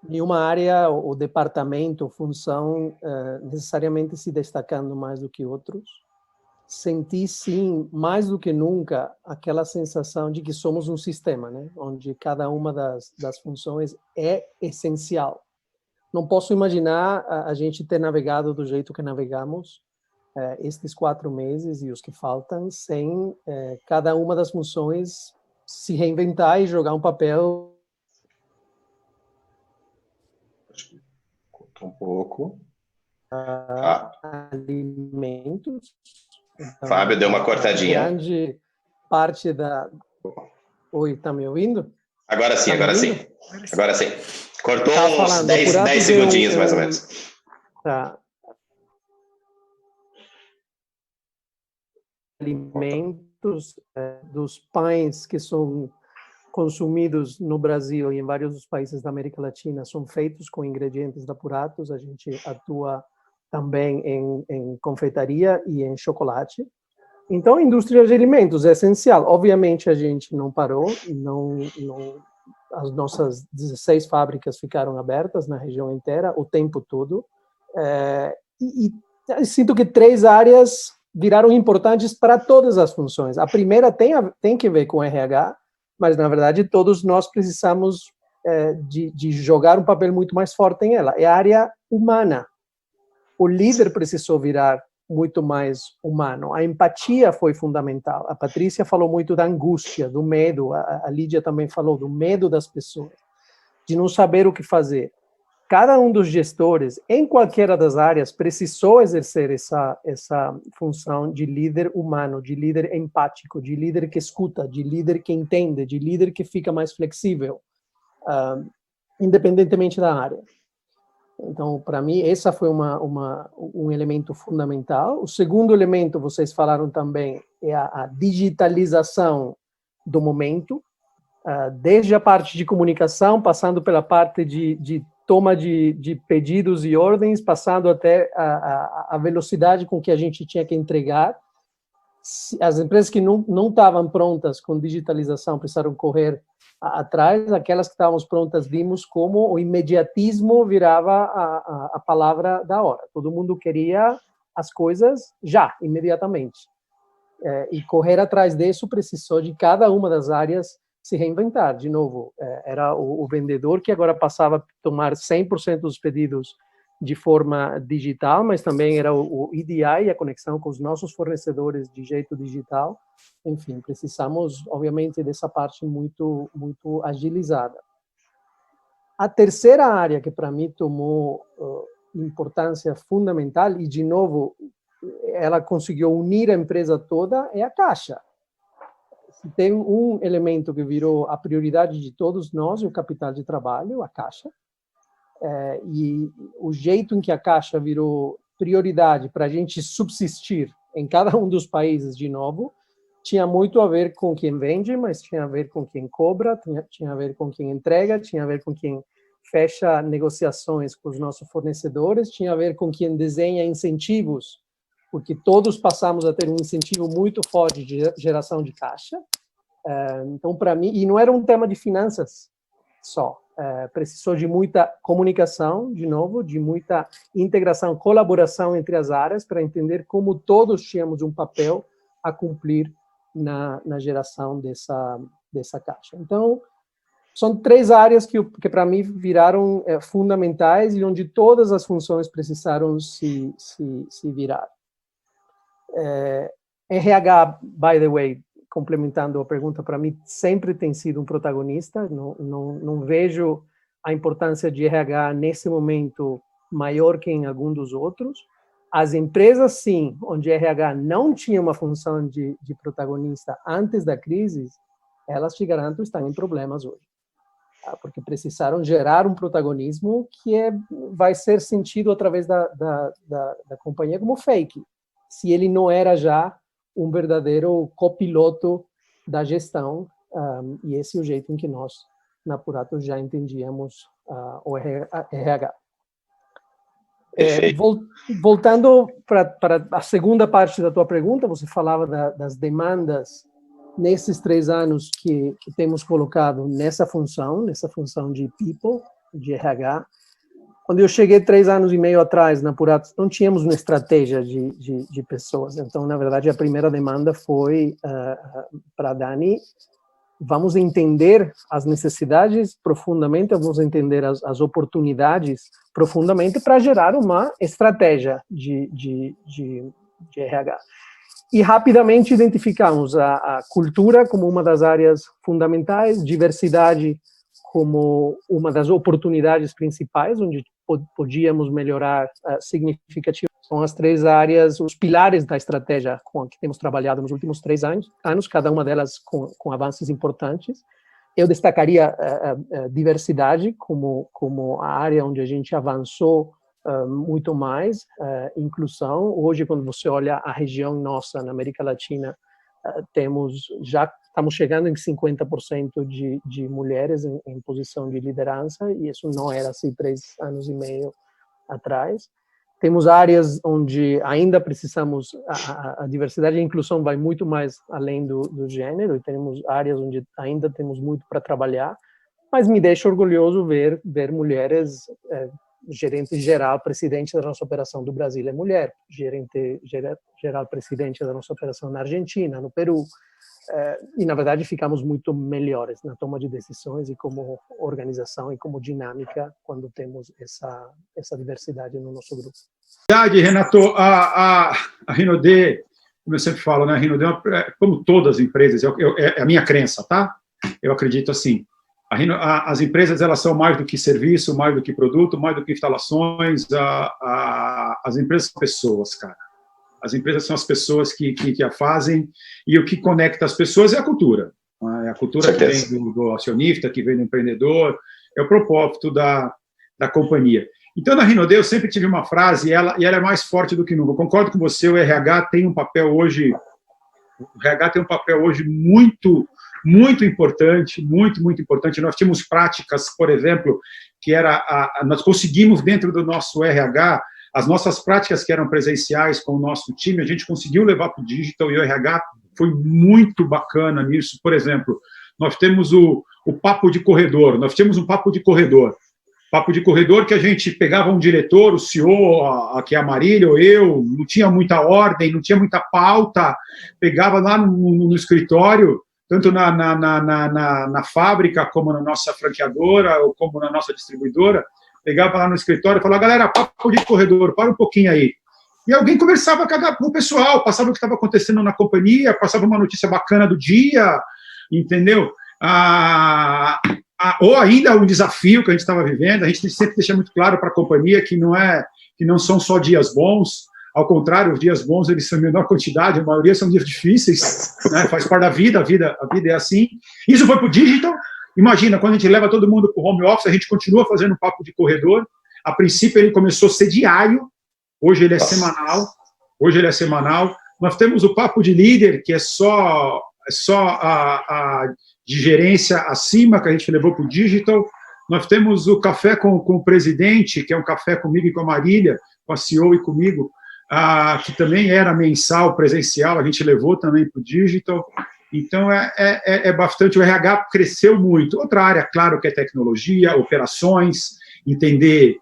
nenhuma área ou departamento ou função necessariamente se destacando mais do que outros. Senti, sim, mais do que nunca, aquela sensação de que somos um sistema, né? Onde cada uma das funções é essencial. Não posso imaginar a gente ter navegado do jeito que navegamos estes 4 meses e os que faltam, sem cada uma das funções se reinventar e jogar um papel. Um pouco. Alimentos. Então, Fábio, deu uma cortadinha. Grande parte da... Oi, tá me ouvindo? Agora sim, tá agora sim. Agora sim. Cortou uns 10 segundinhos, mais ou menos. Tá. Alimentos dos pães que são consumidos no Brasil e em vários dos países da América Latina são feitos com ingredientes da Apurados. A gente atua também em confeitaria e em chocolate. Então, a indústria de alimentos é essencial. Obviamente, a gente não parou, as nossas 16 fábricas ficaram abertas na região inteira o tempo todo. E sinto que 3 áreas viraram importantes para todas as funções. A primeira tem que ver com RH, mas, na verdade, todos nós precisamos de jogar um papel muito mais forte em ela. É a área humana. O líder precisou virar muito mais humano. A empatia foi fundamental. A Patrícia falou muito da angústia, do medo. A Lídia também falou do medo das pessoas, de não saber o que fazer. Cada um dos gestores, em qualquer das áreas, precisou exercer essa função de líder humano, de líder empático, de líder que escuta, de líder que entende, de líder que fica mais flexível, independentemente da área. Então, para mim, essa foi um elemento fundamental. O segundo elemento, vocês falaram também, é a digitalização do momento, desde a parte de comunicação, passando pela parte de toma de pedidos e ordens, passando até a velocidade com que a gente tinha que entregar. As empresas que não estavam prontas com digitalização precisaram correr atrás, aquelas que estavam prontas, vimos como o imediatismo virava a palavra da hora. Todo mundo queria as coisas já, imediatamente. E correr atrás disso precisou de cada uma das áreas se reinventar. De novo, era o vendedor que agora passava a tomar 100% dos pedidos de forma digital, mas também era o EDI, a conexão com os nossos fornecedores de jeito digital. Enfim, precisamos, obviamente, dessa parte muito, muito agilizada. A terceira área que para mim tomou importância fundamental, e de novo, ela conseguiu unir a empresa toda, é a Caixa. Se tem um elemento que virou a prioridade de todos nós, é o capital de trabalho, a Caixa. E o jeito em que a Caixa virou prioridade para a gente subsistir em cada um dos países, de novo, tinha muito a ver com quem vende, mas tinha a ver com quem cobra, tinha a ver com quem entrega, tinha a ver com quem fecha negociações com os nossos fornecedores, tinha a ver com quem desenha incentivos, porque todos passamos a ter um incentivo muito forte de geração de caixa. Então, para mim, e não era um tema de finanças só, precisou de muita comunicação, de novo, de muita integração, colaboração entre as áreas, para entender como todos tínhamos um papel a cumprir na geração dessa caixa. Então, são três áreas que para mim viraram fundamentais e onde todas as funções precisaram se virar. RH, by the way, complementando a pergunta, para mim sempre tem sido um protagonista. Não vejo a importância de RH nesse momento maior que em algum dos outros. As empresas, sim, onde RH não tinha uma função de protagonista antes da crise, elas, te garanto, estão em problemas hoje. Porque precisaram gerar um protagonismo que vai ser sentido através da companhia como fake, se ele não era já um verdadeiro copiloto da gestão, e esse é o jeito em que nós, na Puratos, já entendíamos o RH. Voltando para a segunda parte da tua pergunta, você falava das demandas nesses 3 anos que temos colocado nessa função de people, de RH. Quando eu cheguei 3 anos e meio atrás na Puratos, não tínhamos uma estratégia de pessoas. Então, na verdade, a primeira demanda foi para a Dani: vamos entender as necessidades profundamente, vamos entender as oportunidades profundamente para gerar uma estratégia de RH. E rapidamente identificamos a cultura como uma das áreas fundamentais, diversidade como uma das oportunidades principais, onde podíamos melhorar significativamente. São as 3 áreas, os pilares da estratégia com que temos trabalhado nos últimos 3 anos, cada uma delas com avanços importantes. Eu destacaria a diversidade como a área onde a gente avançou muito mais, inclusão. Hoje, quando você olha a região nossa, na América Latina, estamos chegando em 50% de mulheres em posição de liderança, e isso não era assim 3 anos e meio atrás. Temos áreas onde ainda precisamos, a diversidade e a inclusão vai muito mais além do gênero, e temos áreas onde ainda temos muito para trabalhar, mas me deixa orgulhoso ver mulheres, gerente geral, presidente da nossa operação do Brasil é mulher, gerente geral, presidente da nossa operação na Argentina, no Peru, e na verdade ficamos muito melhores na toma de decisões e como organização e como dinâmica quando temos essa diversidade no nosso grupo. Verdade, Renato, a Rinode, como eu sempre falo, né, a Rinode, como todas as empresas, é a minha crença, tá? Eu acredito assim. As empresas, elas são mais do que serviço, mais do que produto, mais do que instalações. As empresas são pessoas, cara. As empresas são as pessoas que a fazem, e o que conecta as pessoas é a cultura. É a cultura que vem do acionista, que vem do empreendedor, é o propósito da companhia. Então, na Rinode, eu sempre tive uma frase, e ela é mais forte do que nunca. Eu concordo com você, o RH tem um papel hoje muito importante, muito importante. Nós tínhamos práticas, por exemplo, que nós conseguimos dentro do nosso RH, as nossas práticas que eram presenciais com o nosso time, a gente conseguiu levar para o digital, e o RH foi muito bacana nisso. Por exemplo, nós temos o papo de corredor, papo de corredor que a gente pegava um diretor, o CEO, aqui a Marília ou eu, não tinha muita ordem, não tinha muita pauta, pegava lá no escritório, tanto na fábrica, como na nossa franqueadora, ou como na nossa distribuidora, pegava lá no escritório e falava: galera, papo de corredor, para um pouquinho aí. E alguém conversava com o pessoal, passava o que estava acontecendo na companhia, passava uma notícia bacana do dia, entendeu? ou ainda um desafio que a gente estava vivendo. A gente sempre deixa muito claro para a companhia que não são só dias bons. Ao contrário, os dias bons eles são em menor quantidade, a maioria são dias difíceis, né? Faz parte da vida, a vida é assim. Isso foi para o digital. Imagina, quando a gente leva todo mundo para o home office, a gente continua fazendo um papo de corredor. A princípio ele começou a ser diário, hoje ele é semanal. Nós temos o papo de líder, que é só a de gerência acima, que a gente levou para o digital. Nós temos o café com o presidente, que é um café comigo e com a Marília, com a CEO e comigo, que também era mensal, presencial, a gente levou também para o digital. Então, é bastante, o RH cresceu muito. Outra área, claro, que é tecnologia, operações, entender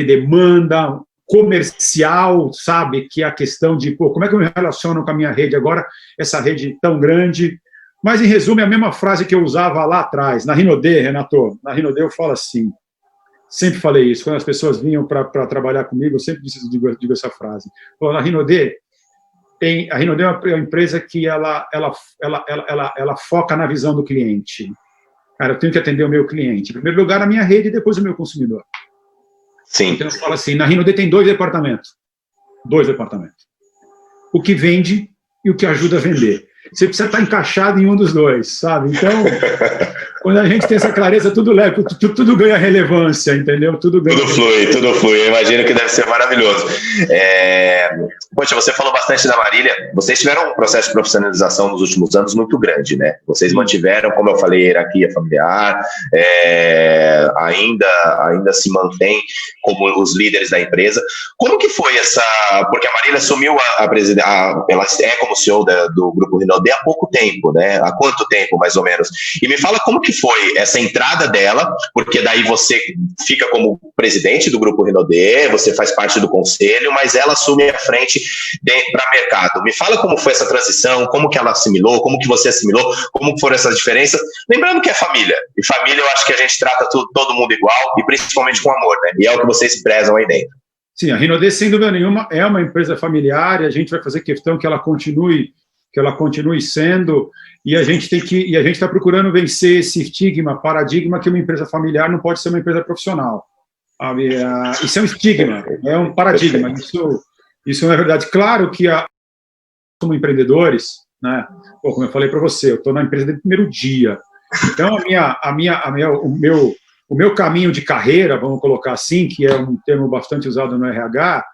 demanda, comercial, sabe, que é a questão de, como é que eu me relaciono com a minha rede agora, essa rede tão grande. Mas, em resumo, é a mesma frase que eu usava lá atrás, na Rinode, Renato, na Rinode eu falo assim, sempre falei isso, quando as pessoas vinham para trabalhar comigo, eu sempre digo essa frase. Na Rinode, a Rinode é uma empresa que ela foca na visão do cliente. Cara, eu tenho que atender o meu cliente. Em primeiro lugar, a minha rede e depois o meu consumidor. Sim. Então, eu falo assim, na Rinode tem 2 departamentos. 2 departamentos. O que vende e o que ajuda a vender. Você precisa estar encaixado em um dos dois, sabe? Então, quando a gente tem essa clareza, tudo leve, tudo ganha relevância, entendeu? Tudo flui. Eu imagino que deve ser maravilhoso. Poxa, você falou bastante da Marília. Vocês tiveram um processo de profissionalização nos últimos anos muito grande, né? Vocês mantiveram, como eu falei, hierarquia familiar, ainda se mantém como os líderes da empresa. Como que foi essa... Porque a Marília assumiu ela é como CEO do Grupo Rinode há pouco tempo, né? Há quanto tempo, mais ou menos? E me fala como que foi essa entrada dela, porque daí você fica como presidente do Grupo Rinode, você faz parte do conselho, mas ela assume a frente para mercado. Me fala como foi essa transição, como que ela assimilou, como que você assimilou, como foram essas diferenças. Lembrando que é família, e família eu acho que a gente trata todo mundo igual, e principalmente com amor, né? E é o que vocês prezam aí dentro. Sim, a Rinode, sem dúvida nenhuma, é uma empresa familiar, e a gente vai fazer questão que ela continue sendo, e a gente está procurando vencer esse paradigma que uma empresa familiar não pode ser uma empresa profissional. Isso é um estigma, é um paradigma, isso não é verdade. Claro que como empreendedores, né, como eu falei para você, eu estou na empresa desde o primeiro dia, então o meu caminho de carreira, vamos colocar assim, que é um termo bastante usado no RH,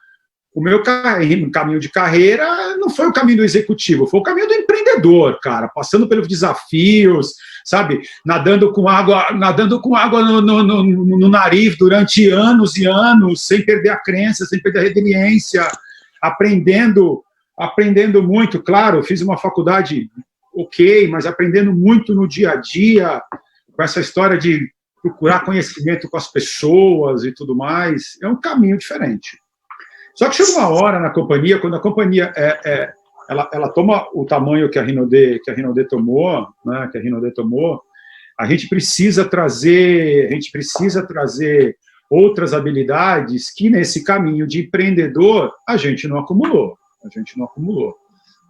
o meu caminho de carreira não foi o caminho do executivo, foi o caminho do empreendedor, cara, passando pelos desafios, sabe, nadando com água no nariz durante anos e anos, sem perder a crença, sem perder a resiliência, aprendendo muito. Claro, fiz uma faculdade ok, mas aprendendo muito no dia a dia, com essa história de procurar conhecimento com as pessoas e tudo mais, é um caminho diferente. Só que chega uma hora na companhia, quando a companhia ela toma o tamanho que a Rinode tomou, né, a gente precisa trazer outras habilidades que nesse caminho de empreendedor a gente não acumulou,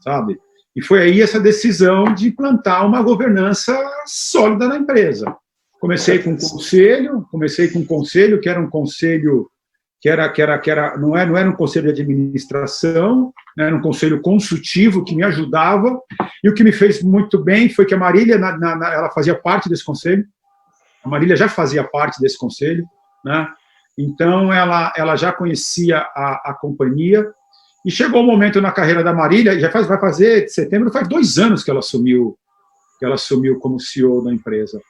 sabe? E foi aí essa decisão de implantar uma governança sólida na empresa. Comecei com um conselho, que era um conselho não era um conselho de administração, né, era um conselho consultivo que me ajudava, e o que me fez muito bem foi que a Marília, ela fazia parte desse conselho, a Marília já fazia parte desse conselho, né, então ela já conhecia a companhia, e chegou um momento na carreira da Marília, vai fazer, de setembro, faz 2 anos que ela assumiu como CEO da empresa.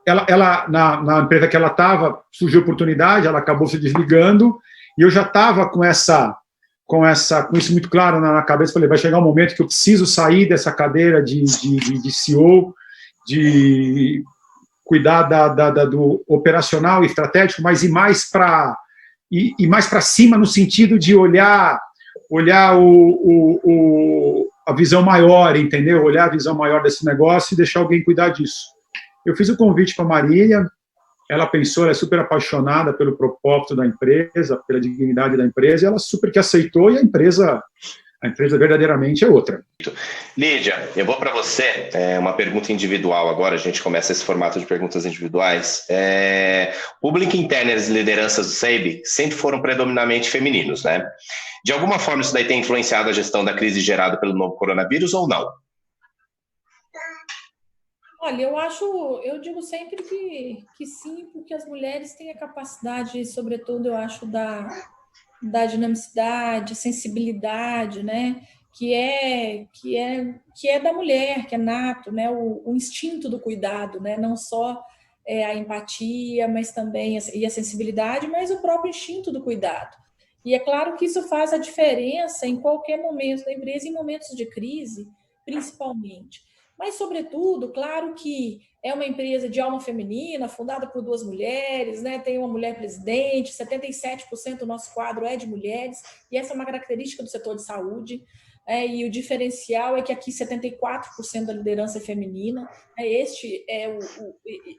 Ela na empresa que ela estava, surgiu oportunidade, ela acabou se desligando, e eu já estava com isso muito claro na cabeça. Falei, vai chegar um momento que eu preciso sair dessa cadeira de CEO, de cuidar do operacional e estratégico, mas ir mais para cima, no sentido de olhar a visão maior, entendeu? Olhar a visão maior desse negócio e deixar alguém cuidar disso. Eu fiz o convite para a Marília, ela pensou, ela é super apaixonada pelo propósito da empresa, pela dignidade da empresa, e ela super que aceitou, e a empresa a empresa verdadeiramente é outra. Lídia, eu vou para você, uma pergunta individual agora, a gente começa esse formato de perguntas individuais. O público interno e as lideranças do SEIB sempre foram predominantemente femininos, né? De alguma forma isso daí tem influenciado a gestão da crise gerada pelo novo coronavírus ou não? Olha, eu digo sempre que sim, porque as mulheres têm a capacidade, sobretudo, eu acho, da dinamicidade, sensibilidade, né? Que é da mulher, que é nato, né? O instinto do cuidado, né? Não só a empatia, mas também e a sensibilidade, mas o próprio instinto do cuidado. E é claro que isso faz a diferença em qualquer momento da empresa, em momentos de crise, principalmente. Mas, sobretudo, claro que é uma empresa de alma feminina, fundada por 2 mulheres, né? Tem uma mulher presidente, 77% do nosso quadro é de mulheres, e essa é uma característica do setor de saúde. E o diferencial é que aqui 74% da liderança é feminina.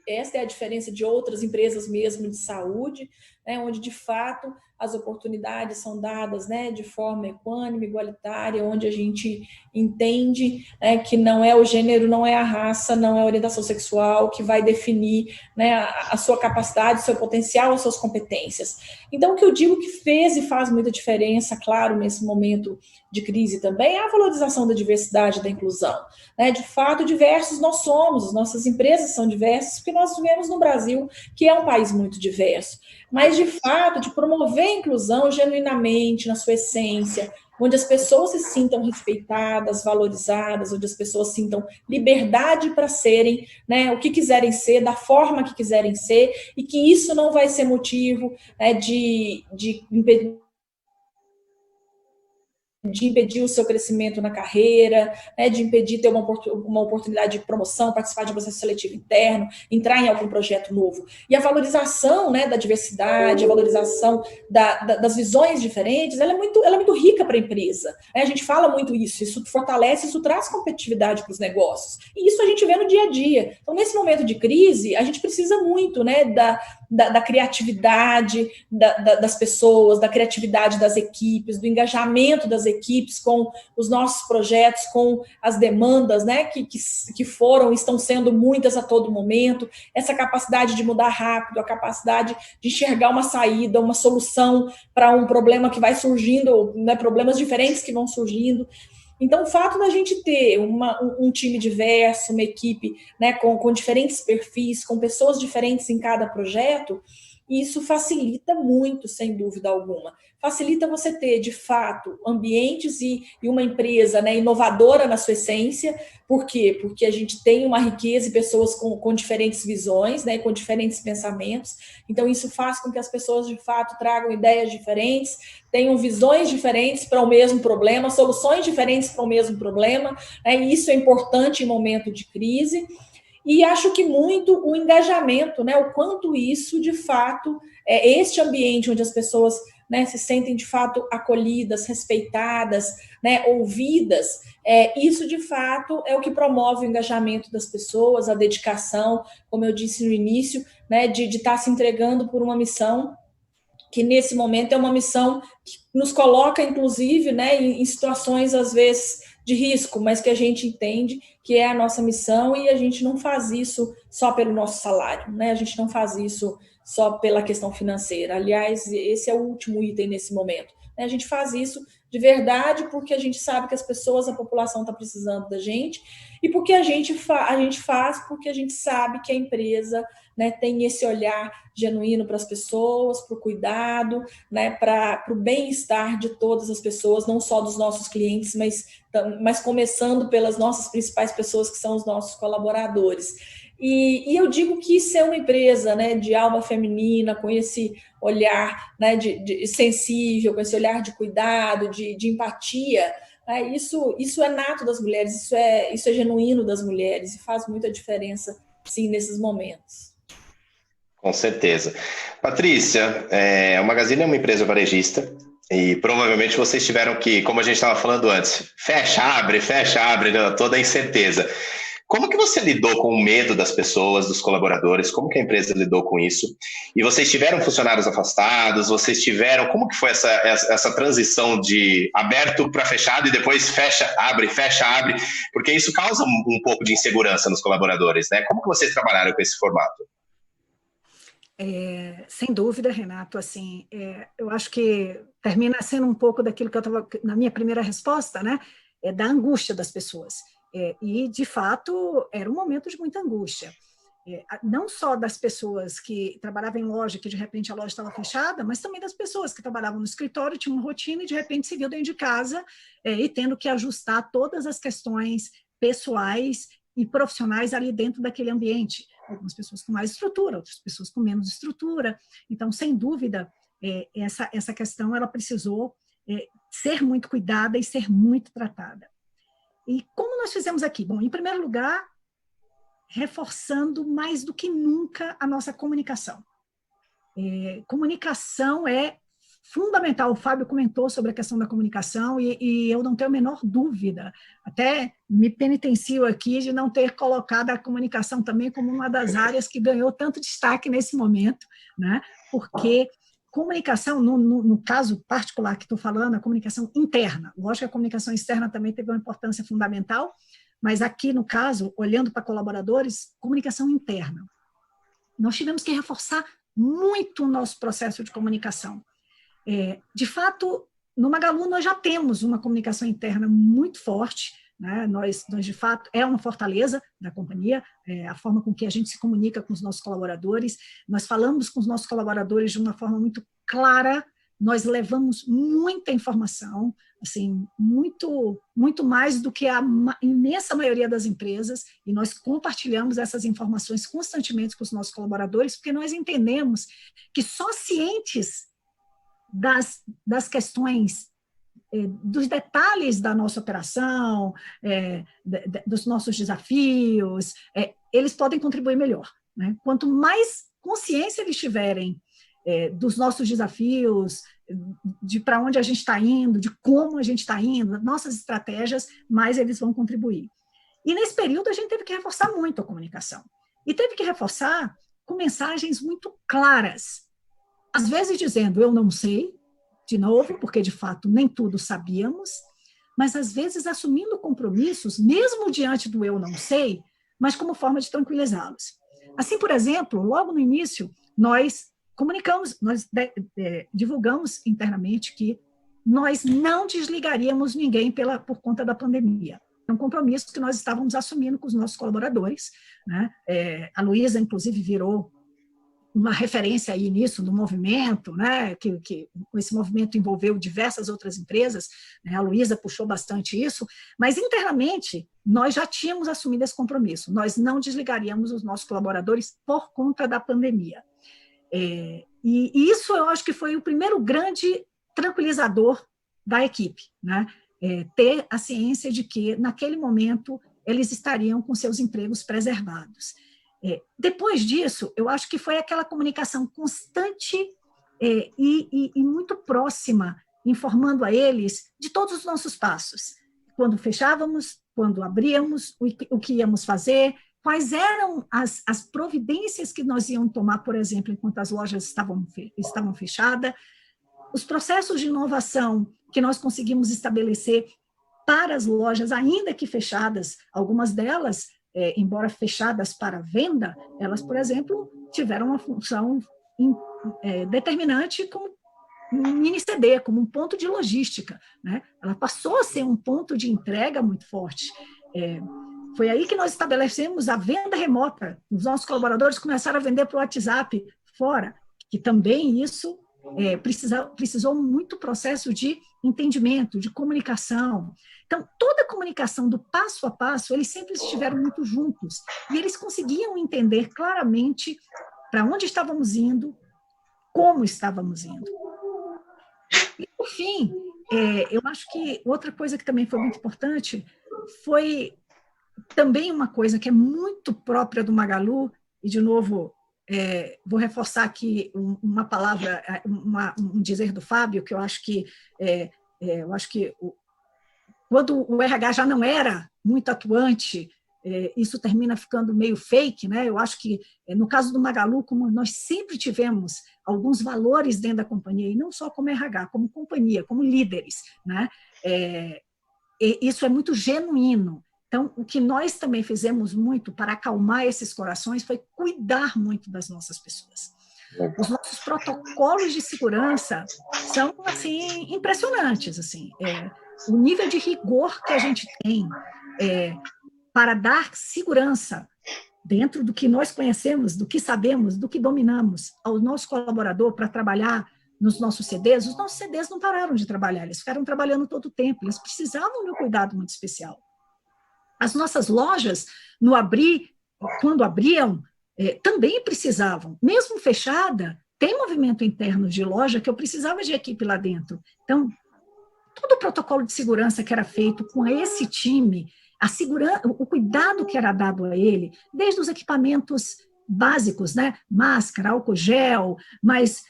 Esta é a diferença de outras empresas mesmo de saúde, né? Onde, de fato, as oportunidades são dadas, né, de forma equânime, igualitária, onde a gente entende, né, que não é o gênero, não é a raça, não é a orientação sexual que vai definir, né, a sua capacidade, o seu potencial, as suas competências. Então, o que eu digo que fez e faz muita diferença, claro, nesse momento de crise também, é a valorização da diversidade e da inclusão. Né? De fato, diversos nós somos, nossas empresas são diversas, porque nós vivemos no Brasil, que é um país muito diverso. Mas, de fato, de promover a inclusão genuinamente, na sua essência, onde as pessoas se sintam respeitadas, valorizadas, onde as pessoas sintam liberdade para serem, né, o que quiserem ser, da forma que quiserem ser, e que isso não vai ser motivo, né, de impedir o seu crescimento na carreira, né, de impedir ter uma oportunidade de promoção, participar de um processo seletivo interno, entrar em algum projeto novo. E a valorização, né, da diversidade, a valorização das visões diferentes, ela é muito rica para a empresa. A gente fala muito isso fortalece, isso traz competitividade para os negócios. E isso a gente vê no dia a dia. Então, nesse momento de crise, a gente precisa muito, né, da criatividade das pessoas, da criatividade das equipes, do engajamento das equipes com os nossos projetos, com as demandas, né, que estão sendo muitas a todo momento, essa capacidade de mudar rápido, a capacidade de enxergar uma saída, uma solução para um problema que vai surgindo, né, problemas diferentes que vão surgindo. Então, o fato da gente ter um time diverso, uma equipe, né, com diferentes perfis, com pessoas diferentes em cada projeto, isso facilita muito, sem dúvida alguma. Facilita você ter, de fato, ambientes e uma empresa, né, inovadora na sua essência. Por quê? Porque a gente tem uma riqueza e pessoas com diferentes visões, né, com diferentes pensamentos. Então, isso faz com que as pessoas, de fato, tragam ideias diferentes, tenham visões diferentes para o mesmo problema, soluções diferentes para o mesmo problema. Né, e isso é importante em momento de crise. E acho que muito o engajamento, né, o quanto isso, de fato, é este ambiente onde as pessoas, né, se sentem, de fato, acolhidas, respeitadas, né, ouvidas, isso, de fato, é o que promove o engajamento das pessoas, a dedicação, como eu disse no início, né, de estar se entregando por uma missão que, nesse momento, é uma missão que nos coloca, inclusive, né, em situações, às vezes, de risco, mas que a gente entende que é a nossa missão e a gente não faz isso só pelo nosso salário, né? A gente não faz isso só pela questão financeira. Aliás, esse é o último item nesse momento. A gente faz isso de verdade porque a gente sabe que as pessoas, a população está precisando da gente e porque a gente faz porque a gente sabe que a empresa, né, tem esse olhar genuíno para as pessoas, para o cuidado, né, para o bem-estar de todas as pessoas, não só dos nossos clientes, mas começando pelas nossas principais pessoas, que são os nossos colaboradores. E eu digo que ser uma empresa, né, de alma feminina, com esse olhar, né, de sensível, com esse olhar de cuidado, de empatia, né, isso é nato das mulheres, isso é genuíno das mulheres e faz muita diferença, sim, nesses momentos. Com certeza. Patrícia, a Magazine é uma empresa varejista e provavelmente vocês tiveram que, como a gente estava falando antes, fecha, abre, toda a incerteza. Como que você lidou com o medo das pessoas, dos colaboradores? Como que a empresa lidou com isso? E vocês tiveram funcionários afastados? Vocês tiveram... Como que foi essa transição de aberto para fechado e depois fecha, abre? Porque isso causa um pouco de insegurança nos colaboradores, né? Como que vocês trabalharam com esse formato? Sem dúvida, Renato, assim, eu acho que termina sendo um pouco daquilo que eu estava na minha primeira resposta, né? Da angústia das pessoas. E, de fato, era um momento de muita angústia. Não só das pessoas que trabalhavam em loja, que de repente a loja estava fechada, mas também das pessoas que trabalhavam no escritório, tinham uma rotina e de repente se viu dentro de casa e tendo que ajustar todas as questões pessoais e profissionais ali dentro daquele ambiente. Algumas pessoas com mais estrutura, outras pessoas com menos estrutura. Então, sem dúvida, essa questão ela precisou ser muito cuidada e ser muito tratada. E como nós fizemos aqui? Bom, em primeiro lugar, reforçando mais do que nunca a nossa comunicação. Comunicação é fundamental. O Fábio comentou sobre a questão da comunicação e eu não tenho a menor dúvida. Até me penitencio aqui de não ter colocado a comunicação também como uma das áreas que ganhou tanto destaque nesse momento, né? Porque comunicação, no caso particular que estou falando, a comunicação interna. Lógico que a comunicação externa também teve uma importância fundamental, mas aqui, no caso, olhando para colaboradores, comunicação interna. Nós tivemos que reforçar muito o nosso processo de comunicação. De fato, no Magalu, nós já temos uma comunicação interna muito forte, né? Nós, de fato, é uma fortaleza da companhia, a forma com que a gente se comunica com os nossos colaboradores. Nós falamos com os nossos colaboradores de uma forma muito clara, nós levamos muita informação, assim, muito mais do que a imensa maioria das empresas, e nós compartilhamos essas informações constantemente com os nossos colaboradores, porque nós entendemos que só cientes das questões, dos detalhes da nossa operação, dos nossos desafios, eles podem contribuir melhor, né? Quanto mais consciência eles tiverem dos nossos desafios, de para onde a gente está indo, de como a gente está indo, nossas estratégias, mais eles vão contribuir. E nesse período a gente teve que reforçar muito a comunicação. E teve que reforçar com mensagens muito claras. Às vezes dizendo, eu não sei, de novo, porque de fato nem tudo sabíamos, mas às vezes assumindo compromissos, mesmo diante do eu não sei, mas como forma de tranquilizá-los. Assim, por exemplo, logo no início, nós comunicamos, nós divulgamos internamente que nós não desligaríamos ninguém por conta da pandemia. É um compromisso que nós estávamos assumindo com os nossos colaboradores, né? A Luísa, inclusive, virou uma referência aí nisso, no movimento, né? que esse movimento envolveu diversas outras empresas, né? A Luísa puxou bastante isso, mas internamente nós já tínhamos assumido esse compromisso, nós não desligaríamos os nossos colaboradores por conta da pandemia. E isso eu acho que foi o primeiro grande tranquilizador da equipe, né? Ter a ciência de que, naquele momento, eles estariam com seus empregos preservados. Depois disso, eu acho que foi aquela comunicação constante e muito próxima, informando a eles de todos os nossos passos. Quando fechávamos, quando abríamos, o que íamos fazer, quais eram as providências que nós íamos tomar, por exemplo, enquanto as lojas estavam fechadas, os processos de inovação que nós conseguimos estabelecer para as lojas, ainda que fechadas, algumas delas, embora fechadas para venda, elas, por exemplo, tiveram uma função determinante como um mini CD, como um ponto de logística, né? Ela passou a ser um ponto de entrega muito forte. Foi aí que nós estabelecemos a venda remota. Os nossos colaboradores começaram a vender para o WhatsApp fora, que também isso precisou muito processo de entendimento, de comunicação. Então, toda a comunicação do passo a passo, eles sempre estiveram muito juntos, e eles conseguiam entender claramente para onde estávamos indo, como estávamos indo. E, por fim, eu acho que outra coisa que também foi muito importante foi também uma coisa que é muito própria do Magalu, e, de novo, vou reforçar aqui uma palavra, um dizer do Fábio, que eu acho que quando o RH já não era muito atuante isso termina ficando meio fake, né? Eu acho que, no caso do Magalu, como nós sempre tivemos alguns valores dentro da companhia, e não só como RH, como companhia, como líderes, né? Isso é muito genuíno. Então, o que nós também fizemos muito para acalmar esses corações foi cuidar muito das nossas pessoas. Os nossos protocolos de segurança são, assim, impressionantes, assim. O nível de rigor que a gente tem para dar segurança dentro do que nós conhecemos, do que sabemos, do que dominamos ao nosso colaborador para trabalhar nos nossos CDs. Os nossos CDs não pararam de trabalhar, eles ficaram trabalhando todo o tempo, eles precisavam de um cuidado muito especial. As nossas lojas, quando abriam, também precisavam, mesmo fechada, tem movimento interno de loja que eu precisava de equipe lá dentro. Então, todo o protocolo de segurança que era feito com esse time, o cuidado que era dado a ele, desde os equipamentos básicos, né? Máscara, álcool gel, mas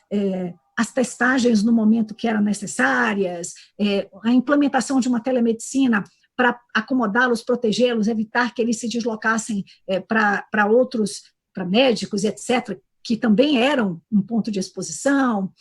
as testagens no momento que eram necessárias, a implementação de uma telemedicina para acomodá-los, protegê-los, evitar que eles se deslocassem para outros, para médicos, etc., que também eram um ponto de exposição,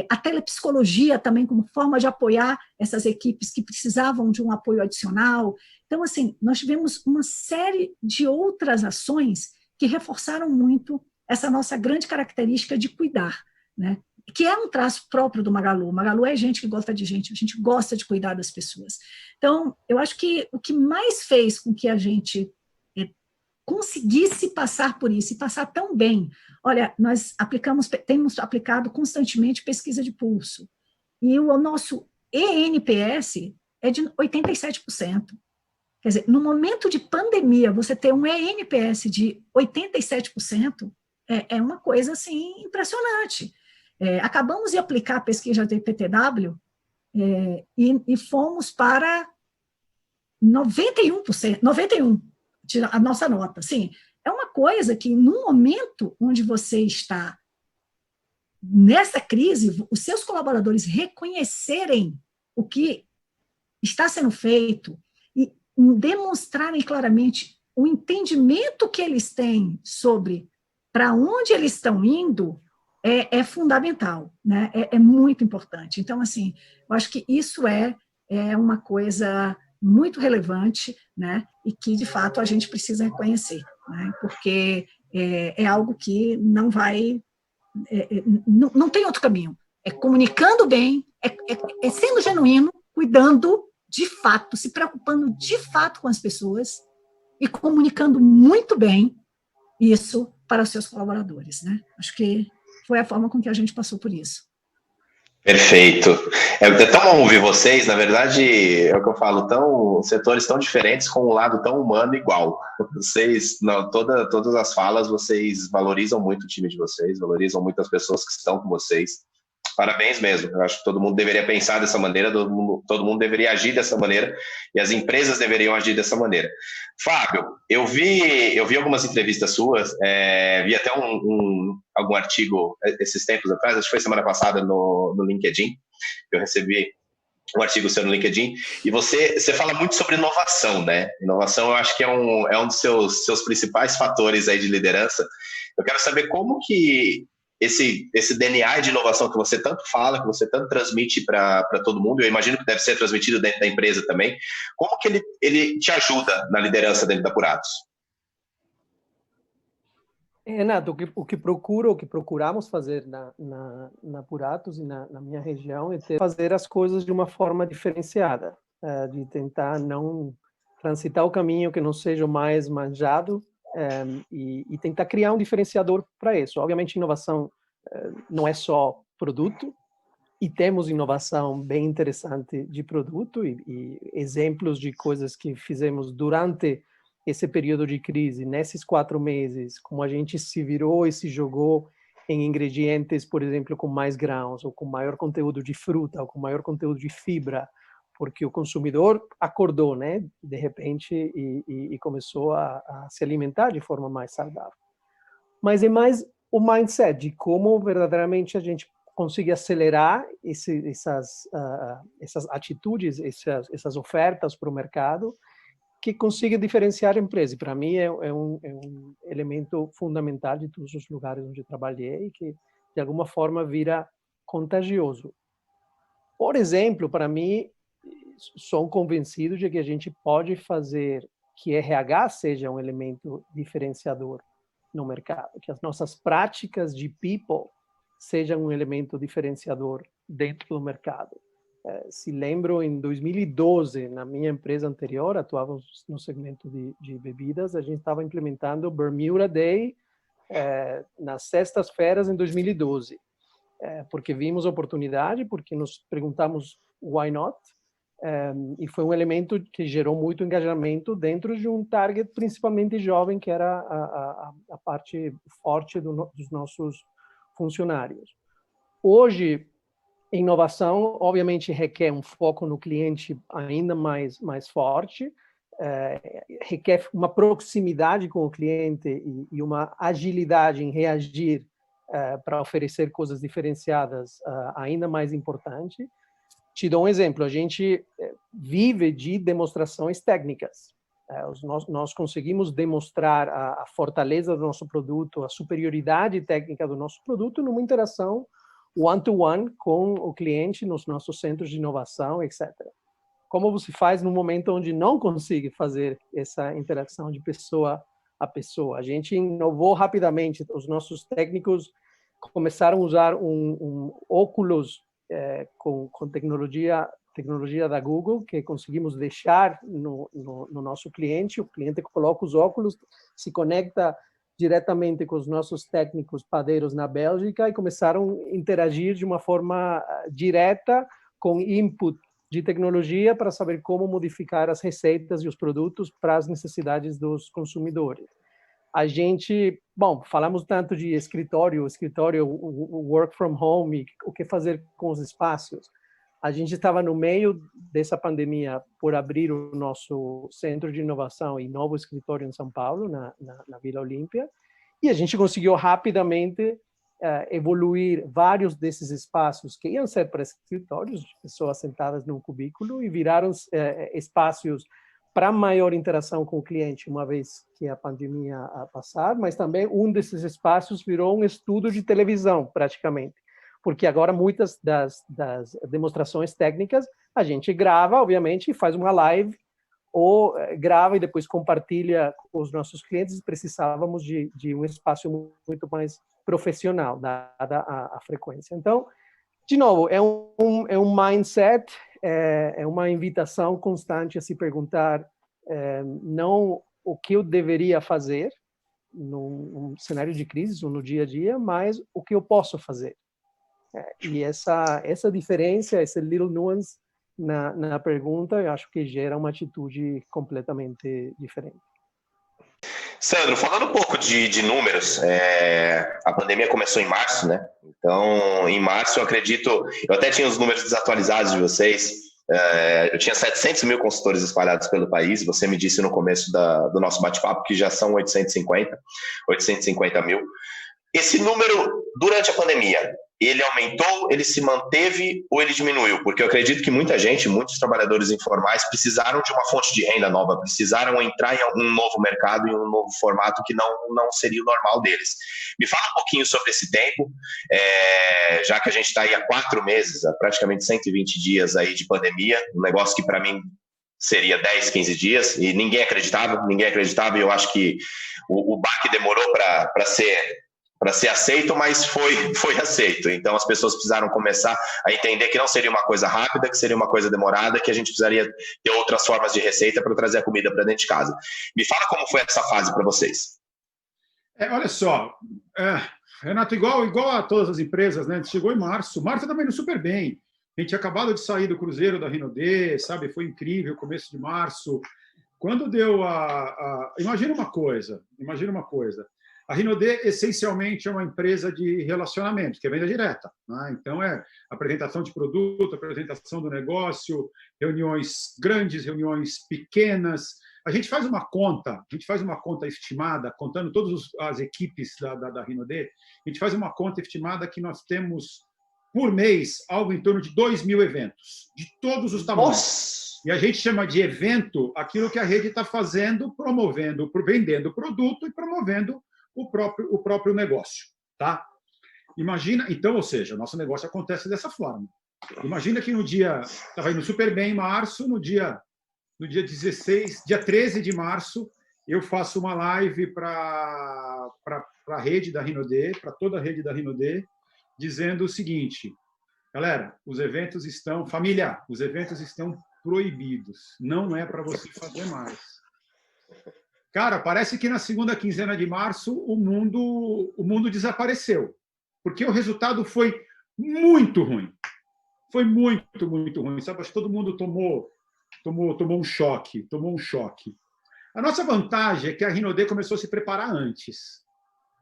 a telepsicologia também como forma de apoiar essas equipes que precisavam de um apoio adicional. Então, assim, nós tivemos uma série de outras ações que reforçaram muito essa nossa grande característica de cuidar, né? Que é um traço próprio do Magalu. O Magalu é gente que gosta de gente, a gente gosta de cuidar das pessoas. Então, eu acho que o que mais fez com que a gente conseguisse passar por isso e passar tão bem, olha, nós temos aplicado constantemente pesquisa de pulso, e o nosso ENPS é de 87%. Quer dizer, no momento de pandemia, você ter um ENPS de 87% é uma coisa, assim, impressionante. Acabamos de aplicar a pesquisa de PTW e fomos para 91%, 91%, a nossa nota. Sim, é uma coisa que, no momento onde você está nessa crise, os seus colaboradores reconhecerem o que está sendo feito e demonstrarem claramente o entendimento que eles têm sobre para onde eles estão indo, é fundamental, né? É muito importante. Então, assim, eu acho que isso é uma coisa muito relevante, né? E que, de fato, a gente precisa reconhecer, né? Porque é algo que não vai... não tem outro caminho. É comunicando bem, é sendo genuíno, cuidando de fato, se preocupando de fato com as pessoas e comunicando muito bem isso para os seus colaboradores, né? Acho que foi a forma com que a gente passou por isso. Perfeito. É tão bom ouvir vocês, na verdade, é o que eu falo, setores tão diferentes com um lado tão humano igual. Vocês, todas as falas, vocês valorizam muito o time de vocês, valorizam muito as pessoas que estão com vocês. Parabéns mesmo, eu acho que todo mundo deveria pensar dessa maneira, todo mundo deveria agir dessa maneira, e as empresas deveriam agir dessa maneira. Fábio, eu vi algumas entrevistas suas, vi até algum artigo esses tempos atrás, acho que foi semana passada no LinkedIn, eu recebi um artigo seu no LinkedIn, e você fala muito sobre inovação, né? Inovação eu acho que é um dos seus principais fatores aí de liderança. Eu quero saber como que esse DNA de inovação que você tanto fala, que você tanto transmite para todo mundo, eu imagino que deve ser transmitido dentro da empresa também, como que ele te ajuda na liderança dentro da Apuratos? Renato, o que procuramos fazer na Apuratos e na minha região é fazer as coisas de uma forma diferenciada, de tentar não transitar o caminho que não seja o mais manjado, e tentar criar um diferenciador para isso. Obviamente, inovação não é só produto, e temos inovação bem interessante de produto e exemplos de coisas que fizemos durante esse período de crise, nesses 4 meses, como a gente se virou e se jogou em ingredientes, por exemplo, com mais grãos, ou com maior conteúdo de fruta, ou com maior conteúdo de fibra, porque o consumidor acordou, né, de repente, e começou a se alimentar de forma mais saudável. Mas é mais o mindset de como verdadeiramente a gente consegue acelerar essas atitudes, essas ofertas para o mercado, que consiga diferenciar a empresa. E para mim é um elemento fundamental de todos os lugares onde trabalhei, que de alguma forma vira contagioso. Por exemplo, para mim, sou convencido de que a gente pode fazer que RH seja um elemento diferenciador no mercado, que as nossas práticas de people sejam um elemento diferenciador dentro do mercado. Se lembro, em 2012, na minha empresa anterior, atuávamos no segmento de bebidas, a gente estava implementando o Bermuda Day nas sextas-feiras em 2012, porque vimos oportunidade, porque nos perguntamos why not, e foi um elemento que gerou muito engajamento dentro de um target principalmente jovem, que era a parte forte dos nossos funcionários. Hoje, inovação, obviamente, requer um foco no cliente ainda mais forte, requer uma proximidade com o cliente e uma agilidade em reagir para oferecer coisas diferenciadas ainda mais importante. Te dou um exemplo, a gente vive de demonstrações técnicas. Nós conseguimos demonstrar a fortaleza do nosso produto, a superioridade técnica do nosso produto numa interação one-to-one com o cliente nos nossos centros de inovação, etc. Como você faz no momento onde não consegue fazer essa interação de pessoa a pessoa? A gente inovou rapidamente, os nossos técnicos começaram a usar um óculos com tecnologia da Google, que conseguimos deixar no nosso cliente. O cliente coloca os óculos, se conecta diretamente com os nossos técnicos padeiros na Bélgica e começaram a interagir de uma forma direta com input de tecnologia para saber como modificar as receitas e os produtos para as necessidades dos consumidores. A gente, falamos tanto de escritório, work from home, o que fazer com os espaços. A gente estava no meio dessa pandemia por abrir o nosso centro de inovação e novo escritório em São Paulo, na Vila Olímpia, e a gente conseguiu rapidamente evoluir vários desses espaços que iam ser para escritórios, pessoas sentadas num cubículo, e viraram espaços para maior interação com o cliente, uma vez que a pandemia passar, mas também um desses espaços virou um estúdio de televisão, praticamente. Porque agora muitas das demonstrações técnicas a gente grava, obviamente, e faz uma live, ou grava e depois compartilha com os nossos clientes. Precisávamos de um espaço muito mais profissional, dada a frequência. Então, de novo, é um mindset, é uma invitação constante a se perguntar não o que eu deveria fazer num cenário de crise ou no dia a dia, mas o que eu posso fazer. E essa diferença, esse little nuance na pergunta, eu acho que gera uma atitude completamente diferente. Sandro, falando um pouco de números, a pandemia começou em março, né? Então, em março, eu acredito, eu até tinha os números desatualizados de vocês, eu tinha 700 mil consultores espalhados pelo país, você me disse no começo do nosso bate-papo que já são 850 mil. Esse número, durante a pandemia, ele aumentou, ele se manteve ou ele diminuiu? Porque eu acredito que muitos trabalhadores informais precisaram de uma fonte de renda nova, precisaram entrar em um novo mercado, em um novo formato que não seria o normal deles. Me fala um pouquinho sobre esse tempo, já que a gente está aí há 4 meses, há praticamente 120 dias aí de pandemia, um negócio que para mim seria 10, 15 dias, e ninguém acreditava, e eu acho que o baque demorou para ser aceito, mas foi aceito. Então, as pessoas precisaram começar a entender que não seria uma coisa rápida, que seria uma coisa demorada, que a gente precisaria ter outras formas de receita para trazer a comida para dentro de casa. Me fala como foi essa fase para vocês. Olha só, Renato, igual a todas as empresas, né? Chegou em março. Março também indo super bem. A gente tinha acabado de sair do cruzeiro da Rinode, sabe? Foi incrível, começo de março. Quando deu Imagina uma coisa. A Rinode, essencialmente, é uma empresa de relacionamentos, que é venda direta, né? Então, é apresentação de produto, apresentação do negócio, reuniões grandes, reuniões pequenas. A gente faz uma conta estimada, contando todas as equipes da Rinode, a gente faz uma conta estimada que nós temos, por mês, algo em torno de 2.000 eventos, de todos os tamanhos. Nossa! E a gente chama de evento aquilo que a rede está fazendo, promovendo, vendendo o produto e promovendo o próprio negócio. Tá? Imagina, então, ou seja, nosso negócio acontece dessa forma. Imagina que no dia, estava indo super bem em março, no dia 16, dia 13 de março, eu faço uma live para a rede da Rinode, para toda a rede da Rinode, dizendo o seguinte: galera, os eventos estão proibidos, não é para você fazer mais. Cara, parece que na segunda quinzena de março o mundo desapareceu, porque o resultado foi muito ruim. Foi muito, muito ruim. Sabe, acho que todo mundo tomou um choque. A nossa vantagem é que a Rinode começou a se preparar antes.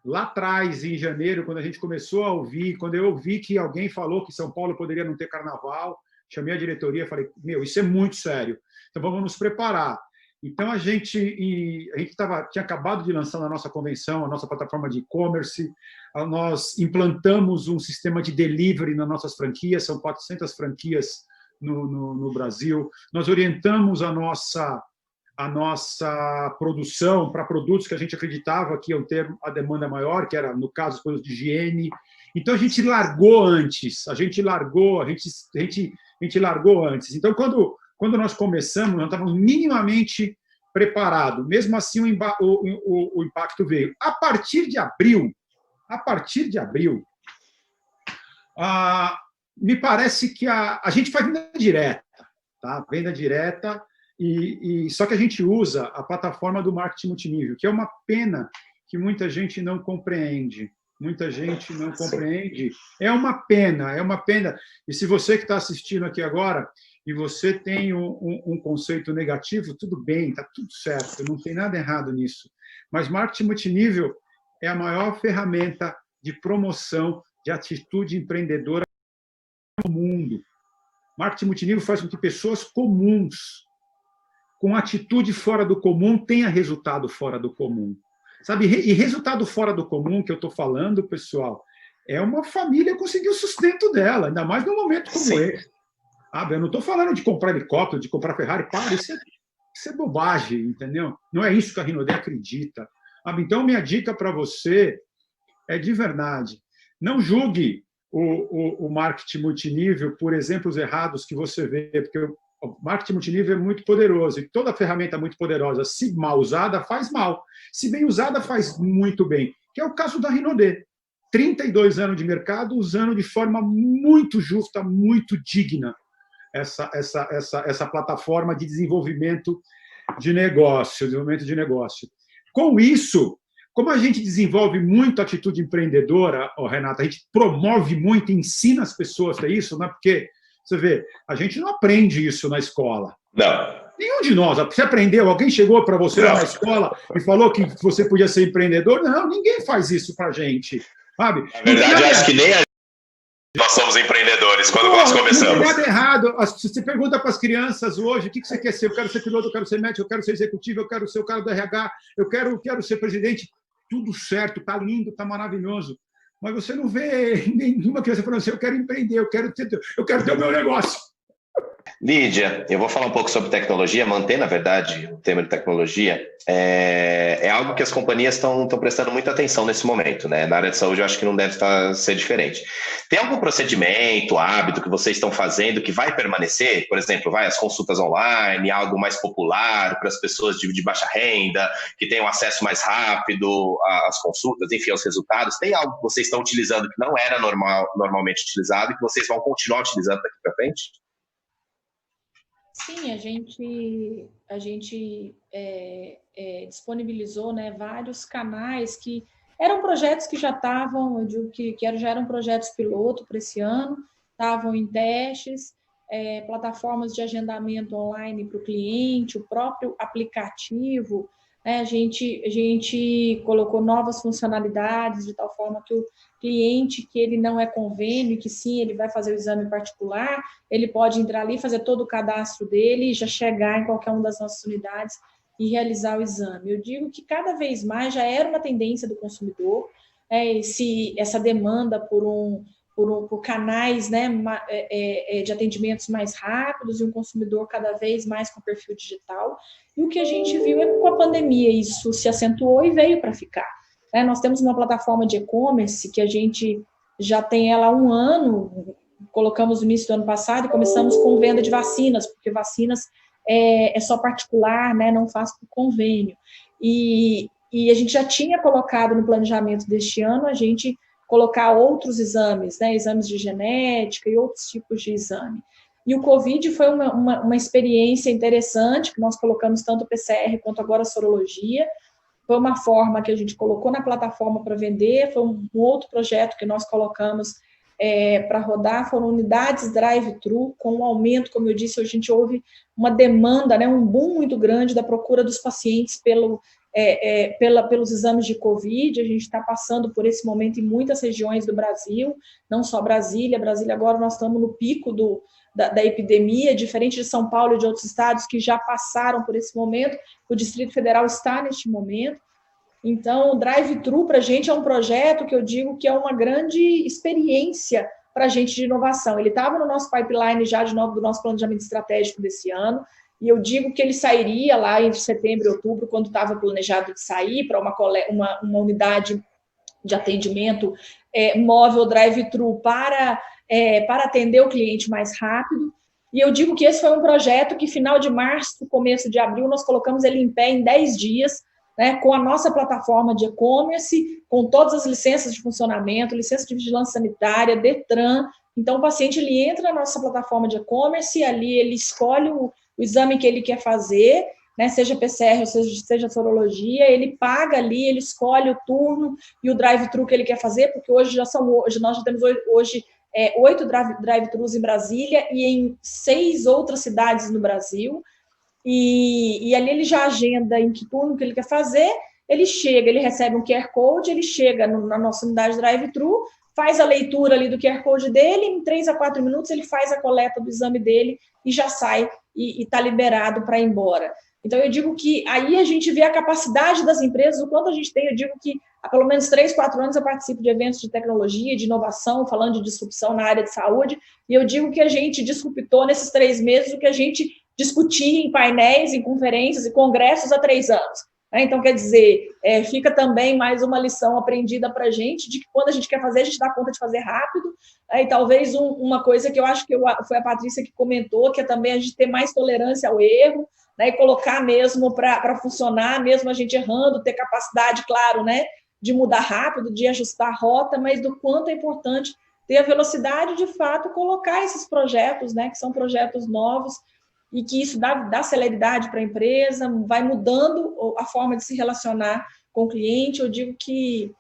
Lá atrás, em janeiro, quando a gente começou a ouvir, quando eu ouvi que alguém falou que São Paulo poderia não ter carnaval, chamei a diretoria e falei, isso é muito sério, então vamos nos preparar. Então, a gente tinha acabado de lançar na nossa convenção, a nossa plataforma de e-commerce, nós implantamos um sistema de delivery nas nossas franquias, são 400 franquias no Brasil, nós orientamos a nossa produção para produtos que a gente acreditava que iam ter a demanda maior, que era, no caso, as coisas de higiene. Então, a gente largou antes. Então, quando nós começamos, nós estávamos minimamente preparados. Mesmo assim, o impacto veio. A partir de abril, me parece que a gente faz venda direta, tá? Venda direta, só que a gente usa a plataforma do marketing multinível, que é uma pena que muita gente não compreende. É uma pena. E se você que está assistindo aqui agora e você tem um conceito negativo, tudo bem, está tudo certo, não tem nada errado nisso. Mas marketing multinível é a maior ferramenta de promoção de atitude empreendedora no mundo. Marketing multinível faz com que pessoas comuns, com atitude fora do comum, tenha resultado fora do comum. Sabe? E resultado fora do comum que eu estou falando, pessoal, é uma família conseguir o sustento dela, ainda mais num momento como esse. Eu não estou falando de comprar helicóptero, de comprar Ferrari, isso é bobagem, entendeu? Não é isso que a Rinode acredita. Então, minha dica para você é, de verdade, não julgue o marketing multinível por exemplos errados que você vê, porque o marketing multinível é muito poderoso, e toda ferramenta muito poderosa, se mal usada, faz mal. Se bem usada, faz muito bem, que é o caso da Rinode. 32 anos de mercado, usando de forma muito justa, muito digna, essa plataforma de desenvolvimento de negócio. Com isso, como a gente desenvolve muito a atitude empreendedora, Renata, a gente promove muito, ensina as pessoas a isso, né? Porque você vê, a gente não aprende isso na escola. Não. Nenhum de nós. Você aprendeu? Alguém chegou para você lá na escola e falou que você podia ser empreendedor? Não, ninguém faz isso para a gente. Sabe? Na verdade, eu acho que nem nós somos empreendedores quando nós começamos. Não tem nada errado. Você pergunta para as crianças hoje, o que você quer ser? Eu quero ser piloto, eu quero ser médico, eu quero ser executivo, eu quero ser o cara do RH, eu quero ser presidente. Tudo certo, está lindo, está maravilhoso. Mas você não vê nenhuma criança falando assim, eu quero empreender, eu quero ter o meu negócio. Lídia, eu vou falar um pouco sobre tecnologia, manter, na verdade, o tema de tecnologia. É algo que as companhias estão prestando muita atenção nesse momento, né? Na área de saúde, eu acho que não deve ser diferente. Tem algum procedimento, hábito que vocês estão fazendo que vai permanecer? Por exemplo, as consultas online, algo mais popular para as pessoas de baixa renda, que tenham acesso mais rápido às consultas, enfim, aos resultados. Tem algo que vocês estão utilizando que não era normalmente utilizado e que vocês vão continuar utilizando daqui para frente? Sim, a gente disponibilizou, né, vários canais que eram projetos que já estavam, eu digo que já eram projetos piloto para esse ano, estavam em testes, plataformas de agendamento online para o cliente, o próprio aplicativo, né, a gente colocou novas funcionalidades de tal forma que o cliente que ele não é convênio, que sim, ele vai fazer o exame particular, ele pode entrar ali, fazer todo o cadastro dele e já chegar em qualquer uma das nossas unidades e realizar o exame. Eu digo que cada vez mais já era uma tendência do consumidor, essa demanda por por canais, né, de atendimentos mais rápidos e um consumidor cada vez mais com perfil digital. E o que a gente viu é que com a pandemia isso se acentuou e veio para ficar. Nós temos uma plataforma de e-commerce que a gente já tem ela há 1 ano, colocamos no início do ano passado e começamos com venda de vacinas, porque vacinas é só particular, né, não faz por convênio. E a gente já tinha colocado no planejamento deste ano a gente colocar outros exames, né, exames de genética e outros tipos de exame. E o Covid foi uma experiência interessante, que nós colocamos tanto o PCR quanto agora a sorologia. Foi uma forma que a gente colocou na plataforma para vender, foi um outro projeto que nós colocamos para rodar, foram unidades drive-thru, com um aumento, como eu disse, a gente houve uma demanda, né, um boom muito grande da procura dos pacientes pelos exames de Covid. A gente está passando por esse momento em muitas regiões do Brasil, não só Brasília. Brasília agora nós estamos no pico da epidemia, diferente de São Paulo e de outros estados que já passaram por esse momento, o Distrito Federal está neste momento. Então, o Drive-Thru para a gente é um projeto que eu digo que é uma grande experiência para a gente de inovação. Ele estava no nosso pipeline já do nosso planejamento estratégico desse ano, e eu digo que ele sairia lá entre setembro e outubro, quando estava planejado de sair para uma unidade de atendimento móvel Drive-Thru para atender o cliente mais rápido. E eu digo que esse foi um projeto que, final de março, começo de abril, nós colocamos ele em pé em 10 dias, né, com a nossa plataforma de e-commerce, com todas as licenças de funcionamento, licença de vigilância sanitária, Detran. Então, o paciente ele entra na nossa plataforma de e-commerce, ali ele escolhe o exame que ele quer fazer, né, seja PCR ou seja sorologia, ele paga ali, ele escolhe o turno e o drive-thru que ele quer fazer, porque hoje nós já temos 8 drive-thrus em Brasília e em 6 outras cidades no Brasil. E ali ele já agenda em que turno que ele quer fazer, ele chega, ele recebe um QR Code, ele chega na nossa unidade drive-thru, faz a leitura ali do QR Code dele, em 3 a 4 minutos ele faz a coleta do exame dele e já sai e está liberado para ir embora. Então, eu digo que aí a gente vê a capacidade das empresas, o quanto a gente tem. Eu digo que há pelo menos 3, 4 anos eu participo de eventos de tecnologia, de inovação, falando de disrupção na área de saúde, e eu digo que a gente disruptou nesses 3 meses o que a gente discutia em painéis, em conferências e congressos há 3 anos. Então, quer dizer, fica também mais uma lição aprendida para a gente, de que quando a gente quer fazer, a gente dá conta de fazer rápido. E talvez uma coisa que eu acho que foi a Patrícia que comentou, que é também a gente ter mais tolerância ao erro, né, e colocar mesmo para funcionar, mesmo a gente errando, ter capacidade, claro, né, de mudar rápido, de ajustar a rota, mas do quanto é importante ter a velocidade, de fato, colocar esses projetos, né, que são projetos novos, e que isso dá celeridade para a empresa, vai mudando a forma de se relacionar com o cliente. Eu digo que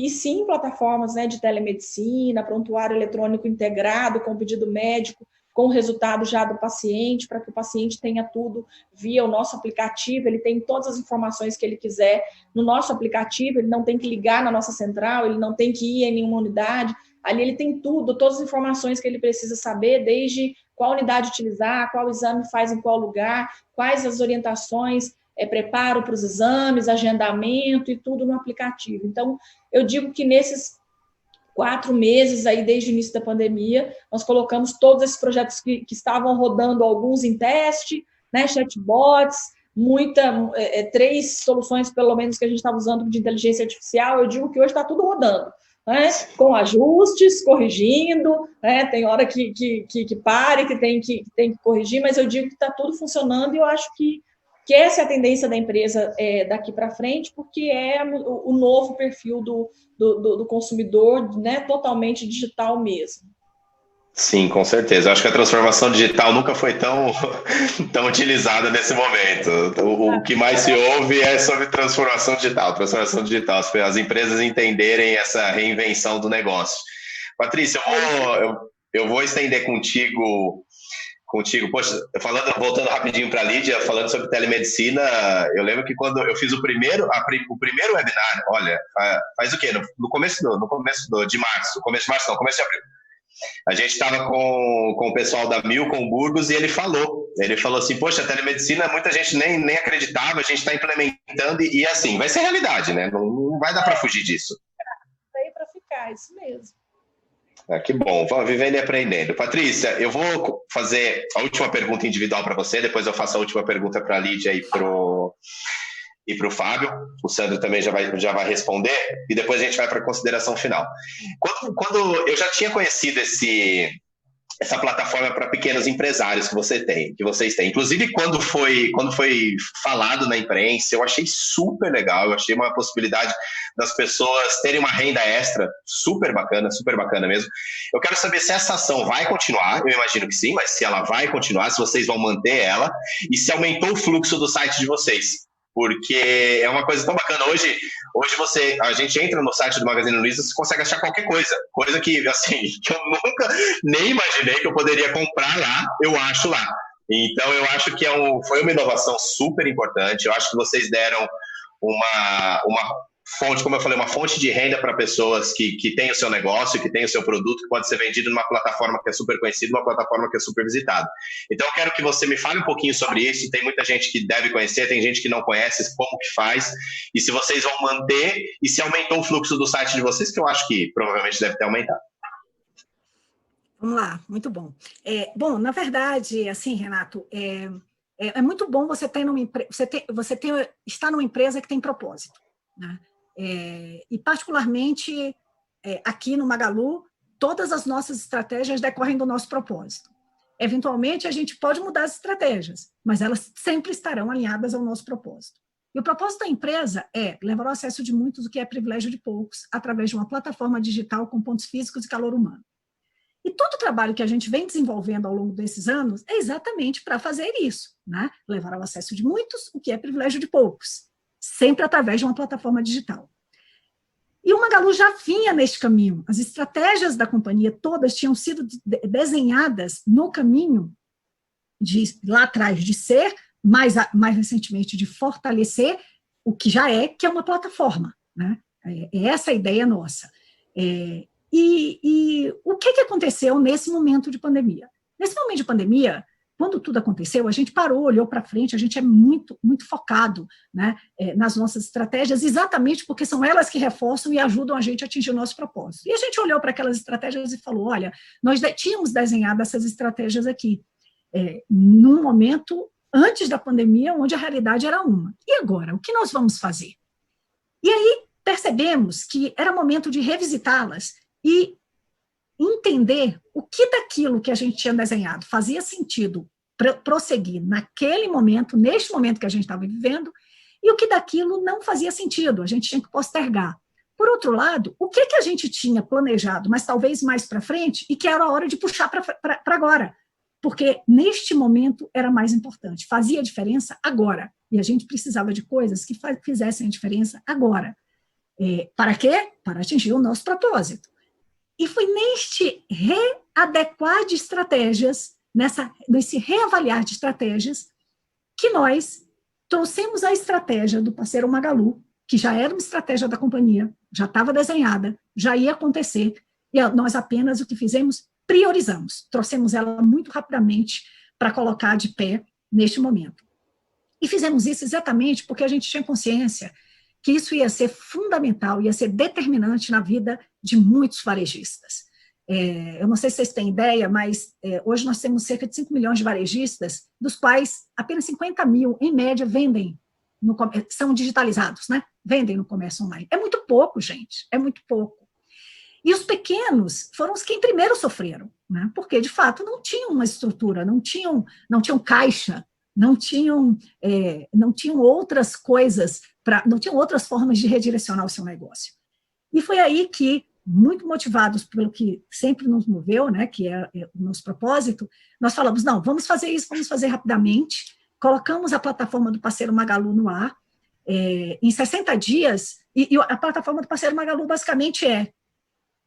sim, plataformas, né, de telemedicina, prontuário eletrônico integrado com o pedido médico, com o resultado já do paciente, para que o paciente tenha tudo via o nosso aplicativo, ele tem todas as informações que ele quiser no nosso aplicativo, ele não tem que ligar na nossa central, ele não tem que ir em nenhuma unidade, ali ele tem tudo, todas as informações que ele precisa saber, desde qual unidade utilizar, qual exame faz em qual lugar, quais as orientações, preparo para os exames, agendamento e tudo no aplicativo. Então, eu digo que nesses 4 meses, aí, desde o início da pandemia, nós colocamos todos esses projetos que estavam rodando, alguns em teste, né, chatbots, 3 soluções, pelo menos, que a gente estava usando de inteligência artificial. Eu digo que hoje está tudo rodando, né, com ajustes, corrigindo, né, tem hora que pare, que tem que corrigir, mas eu digo que está tudo funcionando, e eu acho que essa é a tendência da empresa daqui para frente, porque é o novo perfil do consumidor, né, totalmente digital mesmo. Sim, com certeza. Eu acho que a transformação digital nunca foi tão utilizada nesse momento. O que mais se ouve é sobre transformação digital, as empresas entenderem essa reinvenção do negócio. Patrícia, eu vou estender contigo. Poxa, voltando rapidinho para a Lídia, falando sobre telemedicina, eu lembro que quando eu fiz o primeiro webinar, olha, faz o quê? No começo de março, começo de abril. A gente estava com o pessoal da Milcom Burgos e ele falou assim, poxa, a telemedicina muita gente nem acreditava, a gente está implementando e assim, vai ser realidade, né? Não vai dar para fugir disso. Veio para ficar, isso mesmo. Que bom, vamos vivendo e aprendendo. Patrícia, eu vou fazer a última pergunta individual para você, depois eu faço a última pergunta para a Lídia e para o Fábio. O Sandro também já vai responder, e depois a gente vai para a consideração final. Quando eu já tinha conhecido essa plataforma para pequenos empresários que vocês têm. Inclusive, quando foi falado na imprensa, eu achei super legal, eu achei uma possibilidade das pessoas terem uma renda extra super bacana mesmo. Eu quero saber se essa ação vai continuar, eu imagino que sim, mas se ela vai continuar, se vocês vão manter ela, e se aumentou o fluxo do site de vocês. Porque é uma coisa tão bacana. Hoje a gente entra no site do Magazine Luiza, você consegue achar qualquer coisa que, assim, que eu nunca nem imaginei que eu poderia comprar lá, eu acho lá. Então, eu acho que foi uma inovação super importante. Eu acho que vocês deram uma fonte, como eu falei, uma fonte de renda para pessoas que têm o seu negócio, que têm o seu produto, que pode ser vendido numa plataforma que é super conhecida, uma plataforma que é super visitada. Então, eu quero que você me fale um pouquinho sobre isso. Tem muita gente que deve conhecer, tem gente que não conhece, como que faz, e se vocês vão manter, e se aumentou o fluxo do site de vocês, que eu acho que provavelmente deve ter aumentado. Vamos lá, muito bom. Bom, na verdade, assim, Renato, é muito bom você estar numa empresa que tem propósito, né? E particularmente aqui no Magalu, todas as nossas estratégias decorrem do nosso propósito. Eventualmente, a gente pode mudar as estratégias, mas elas sempre estarão alinhadas ao nosso propósito. E o propósito da empresa é levar o acesso de muitos, o que é privilégio de poucos, através de uma plataforma digital com pontos físicos e calor humano. E todo o trabalho que a gente vem desenvolvendo ao longo desses anos é exatamente para fazer isso, né? Levar ao acesso de muitos, o que é privilégio de poucos, sempre através de uma plataforma digital. E o Magalu já vinha neste caminho. As estratégias da companhia todas tinham sido desenhadas no caminho lá atrás de ser, mais recentemente de fortalecer o que já que é uma plataforma, né? É essa a ideia nossa. E o que aconteceu nesse momento de pandemia? Nesse momento de pandemia, quando tudo aconteceu, a gente parou, olhou para frente, a gente é muito, muito focado, né, nas nossas estratégias, exatamente porque são elas que reforçam e ajudam a gente a atingir o nosso propósito. E a gente olhou para aquelas estratégias e falou, olha, nós tínhamos desenhado essas estratégias aqui, num momento antes da pandemia, onde a realidade era uma. E agora, o que nós vamos fazer? E aí percebemos que era momento de revisitá-las e entender o que daquilo que a gente tinha desenhado fazia sentido prosseguir naquele momento, neste momento que a gente estava vivendo, e o que daquilo não fazia sentido, a gente tinha que postergar. Por outro lado, o que a gente tinha planejado, mas talvez mais para frente, e que era a hora de puxar para agora, porque neste momento era mais importante, fazia diferença agora, e a gente precisava de coisas que fizessem a diferença agora. Para quê? Para atingir o nosso propósito. E foi neste readequar de estratégias, nesse reavaliar de estratégias, que nós trouxemos a estratégia do parceiro Magalu, que já era uma estratégia da companhia, já estava desenhada, já ia acontecer, e nós apenas o que fizemos, priorizamos, trouxemos ela muito rapidamente para colocar de pé neste momento. E fizemos isso exatamente porque a gente tinha consciência que isso ia ser fundamental, ia ser determinante na vida de muitos varejistas. Eu não sei se vocês têm ideia, mas hoje nós temos cerca de 5 milhões de varejistas, dos quais apenas 50 mil, em média, são digitalizados, né? Vendem no comércio online. É muito pouco, gente, é muito pouco. E os pequenos foram os que primeiro sofreram, né? Porque, de fato, não tinham uma estrutura, não tinham caixa, não tinham outras coisas, não tinham outras formas de redirecionar o seu negócio. E foi aí que, muito motivados pelo que sempre nos moveu, né, que é o nosso propósito, nós falamos, não, vamos fazer isso, vamos fazer rapidamente, colocamos a plataforma do parceiro Magalu no ar, em 60 dias, e a plataforma do parceiro Magalu basicamente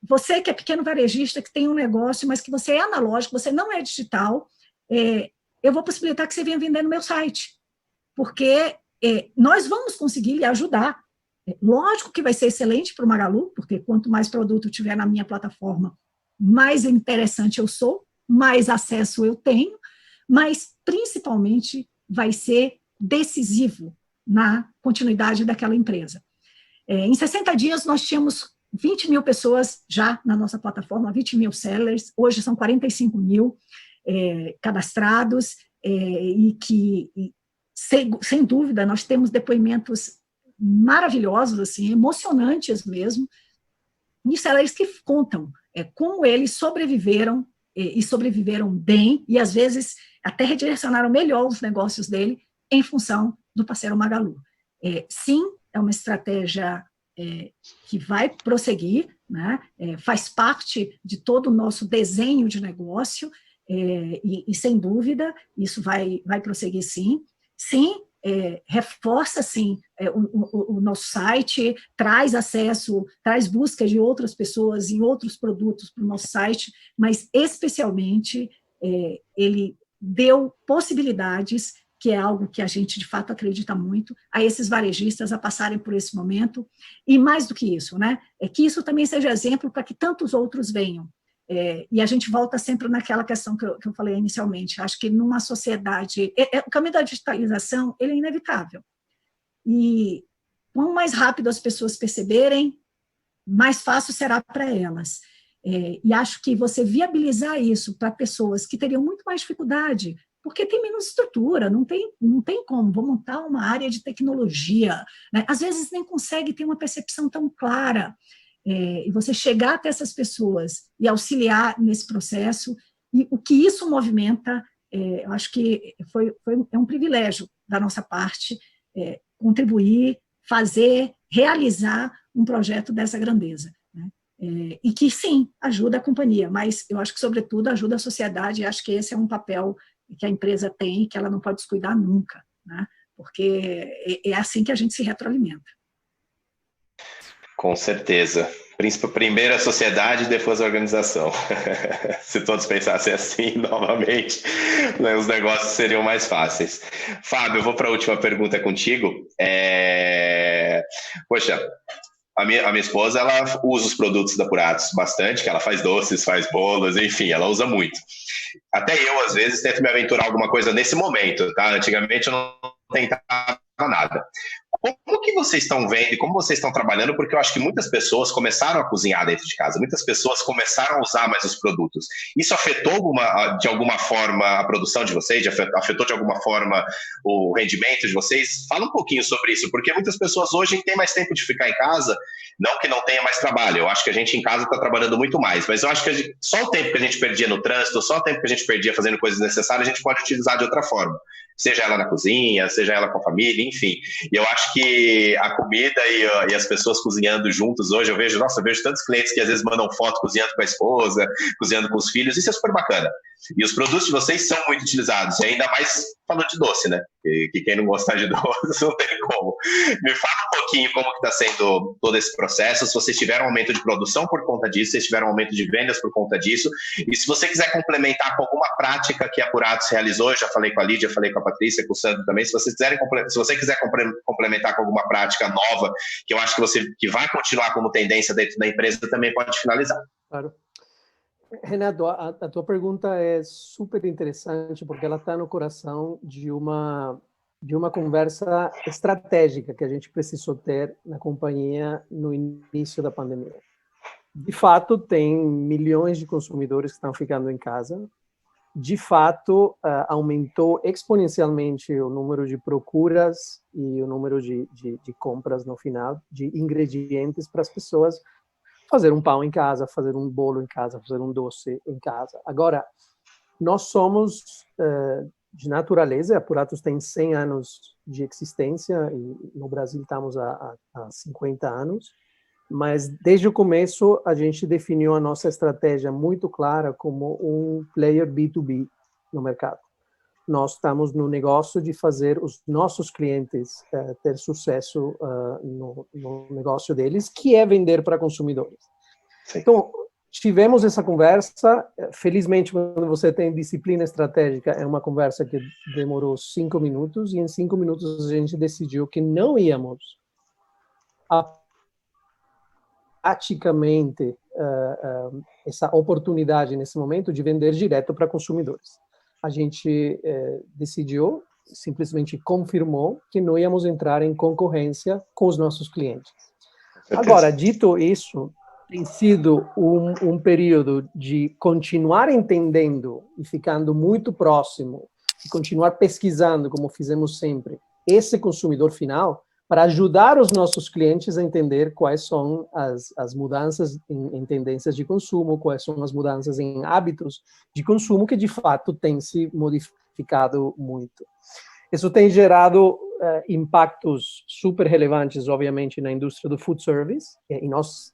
você que é pequeno varejista, que tem um negócio, mas que você é analógico, você não é digital, eu vou possibilitar que você venha vender no meu site, porque nós vamos conseguir lhe ajudar. Lógico que vai ser excelente para o Magalu, porque quanto mais produto eu tiver na minha plataforma, mais interessante eu sou, mais acesso eu tenho, mas principalmente vai ser decisivo na continuidade daquela empresa. Em 60 dias nós tínhamos 20 mil pessoas já na nossa plataforma, 20 mil sellers, hoje são 45 mil cadastrados, e que, sem dúvida, nós temos depoimentos maravilhosos, assim, emocionantes mesmo, e sellers que contam como eles sobreviveram, e sobreviveram bem, e às vezes até redirecionaram melhor os negócios dele em função do parceiro Magalu. Sim, é uma estratégia que vai prosseguir, né? Faz parte de todo o nosso desenho de negócio, e sem dúvida, isso vai prosseguir sim. Sim, reforça sim o nosso site, traz acesso, traz busca de outras pessoas em outros produtos para o nosso site, mas especialmente ele deu possibilidades, que é algo que a gente de fato acredita muito, a esses varejistas a passarem por esse momento, e mais do que isso, né, que isso também seja exemplo para que tantos outros venham. E a gente volta sempre naquela questão que eu falei inicialmente. Acho que numa sociedade... o caminho da digitalização, ele é inevitável. E quanto mais rápido as pessoas perceberem, mais fácil será para elas. E acho que você viabilizar isso para pessoas que teriam muito mais dificuldade, porque tem menos estrutura, não tem como, vou montar uma área de tecnologia, né? Às vezes nem consegue ter uma percepção tão clara, e você chegar até essas pessoas e auxiliar nesse processo, e o que isso movimenta, eu acho que é um privilégio da nossa parte, contribuir, fazer, realizar um projeto dessa grandeza, né? E que, sim, ajuda a companhia, mas eu acho que, sobretudo, ajuda a sociedade, e acho que esse é um papel que a empresa tem e que ela não pode descuidar nunca, né? Porque é assim que a gente se retroalimenta. Com certeza. Primeiro a sociedade, depois a organização. Se todos pensassem assim, novamente, né, os negócios seriam mais fáceis. Fábio, eu vou para a última pergunta contigo. Poxa, a minha esposa, ela usa os produtos da Puratos bastante, que ela faz doces, faz bolos, enfim, ela usa muito. Até eu, às vezes, tento me aventurar alguma coisa nesse momento, tá? Antigamente eu não tentava nada. Como que vocês estão vendo e como vocês estão trabalhando? Porque eu acho que muitas pessoas começaram a cozinhar dentro de casa, muitas pessoas começaram a usar mais os produtos. Isso afetou de alguma forma a produção de vocês? Afetou de alguma forma o rendimento de vocês? Fala um pouquinho sobre isso, porque muitas pessoas hoje têm mais tempo de ficar em casa, não que não tenha mais trabalho, eu acho que a gente em casa está trabalhando muito mais, mas eu acho que só o tempo que a gente perdia no trânsito, só o tempo que a gente perdia fazendo coisas necessárias, a gente pode utilizar de outra forma. Seja ela na cozinha, seja ela com a família, enfim. E eu acho que a comida e as pessoas cozinhando juntos hoje, eu vejo tantos clientes que às vezes mandam foto cozinhando com a esposa, cozinhando com os filhos, isso é super bacana. E os produtos de vocês são muito utilizados, e ainda mais falando de doce, né? Que quem não gostar de doce não tem como. Me fala um pouquinho como que está sendo todo esse processo, se vocês tiveram um aumento de produção por conta disso, se vocês tiveram um aumento de vendas por conta disso, e se você quiser complementar com alguma prática que a Puratos realizou, eu já falei com a Lídia, falei com a Patrícia, com o Sandro também, se você quiser complementar com alguma prática nova, que eu acho que vai continuar como tendência dentro da empresa, também pode finalizar. Claro. Renato, a tua pergunta é super interessante porque ela está no coração de uma conversa estratégica que a gente precisou ter na companhia no início da pandemia. De fato, tem milhões de consumidores que estão ficando em casa. De fato, aumentou exponencialmente o número de procuras e o número de compras no final, de ingredientes para as pessoas fazer um pão em casa, fazer um bolo em casa, fazer um doce em casa. Agora, nós somos, de natureza, a Puratos tem 100 anos de existência, e no Brasil estamos há 50 anos, mas desde o começo a gente definiu a nossa estratégia muito clara como um player B2B no mercado. Nós estamos no negócio de fazer os nossos clientes ter sucesso no negócio deles, que é vender para consumidores. Sim. Então, tivemos essa conversa. Felizmente, quando você tem disciplina estratégica, é uma conversa que demorou 5 minutos, e em 5 minutos a gente decidiu que não íamos praticamente essa oportunidade nesse momento de vender direto para consumidores. A gente decidiu, simplesmente confirmou que não íamos entrar em concorrência com os nossos clientes. Agora, dito isso, tem sido um período de continuar entendendo e ficando muito próximo, e continuar pesquisando, como fizemos sempre, esse consumidor final, para ajudar os nossos clientes a entender quais são as mudanças em tendências de consumo, quais são as mudanças em hábitos de consumo que, de fato, têm se modificado muito. Isso tem gerado impactos super relevantes, obviamente, na indústria do food service, e nós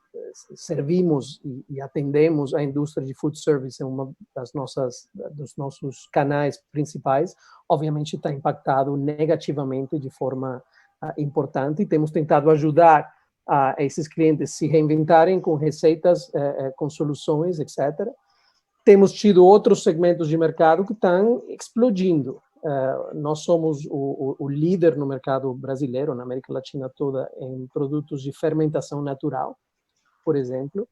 servimos e atendemos a indústria de food service, é uma dos nossos canais principais. Obviamente está impactado negativamente de forma importante, e temos tentado ajudar esses clientes se reinventarem com receitas, com soluções, etc. Temos tido outros segmentos de mercado que estão explodindo. Nós somos o líder no mercado brasileiro, na América Latina toda, em produtos de fermentação natural, por exemplo,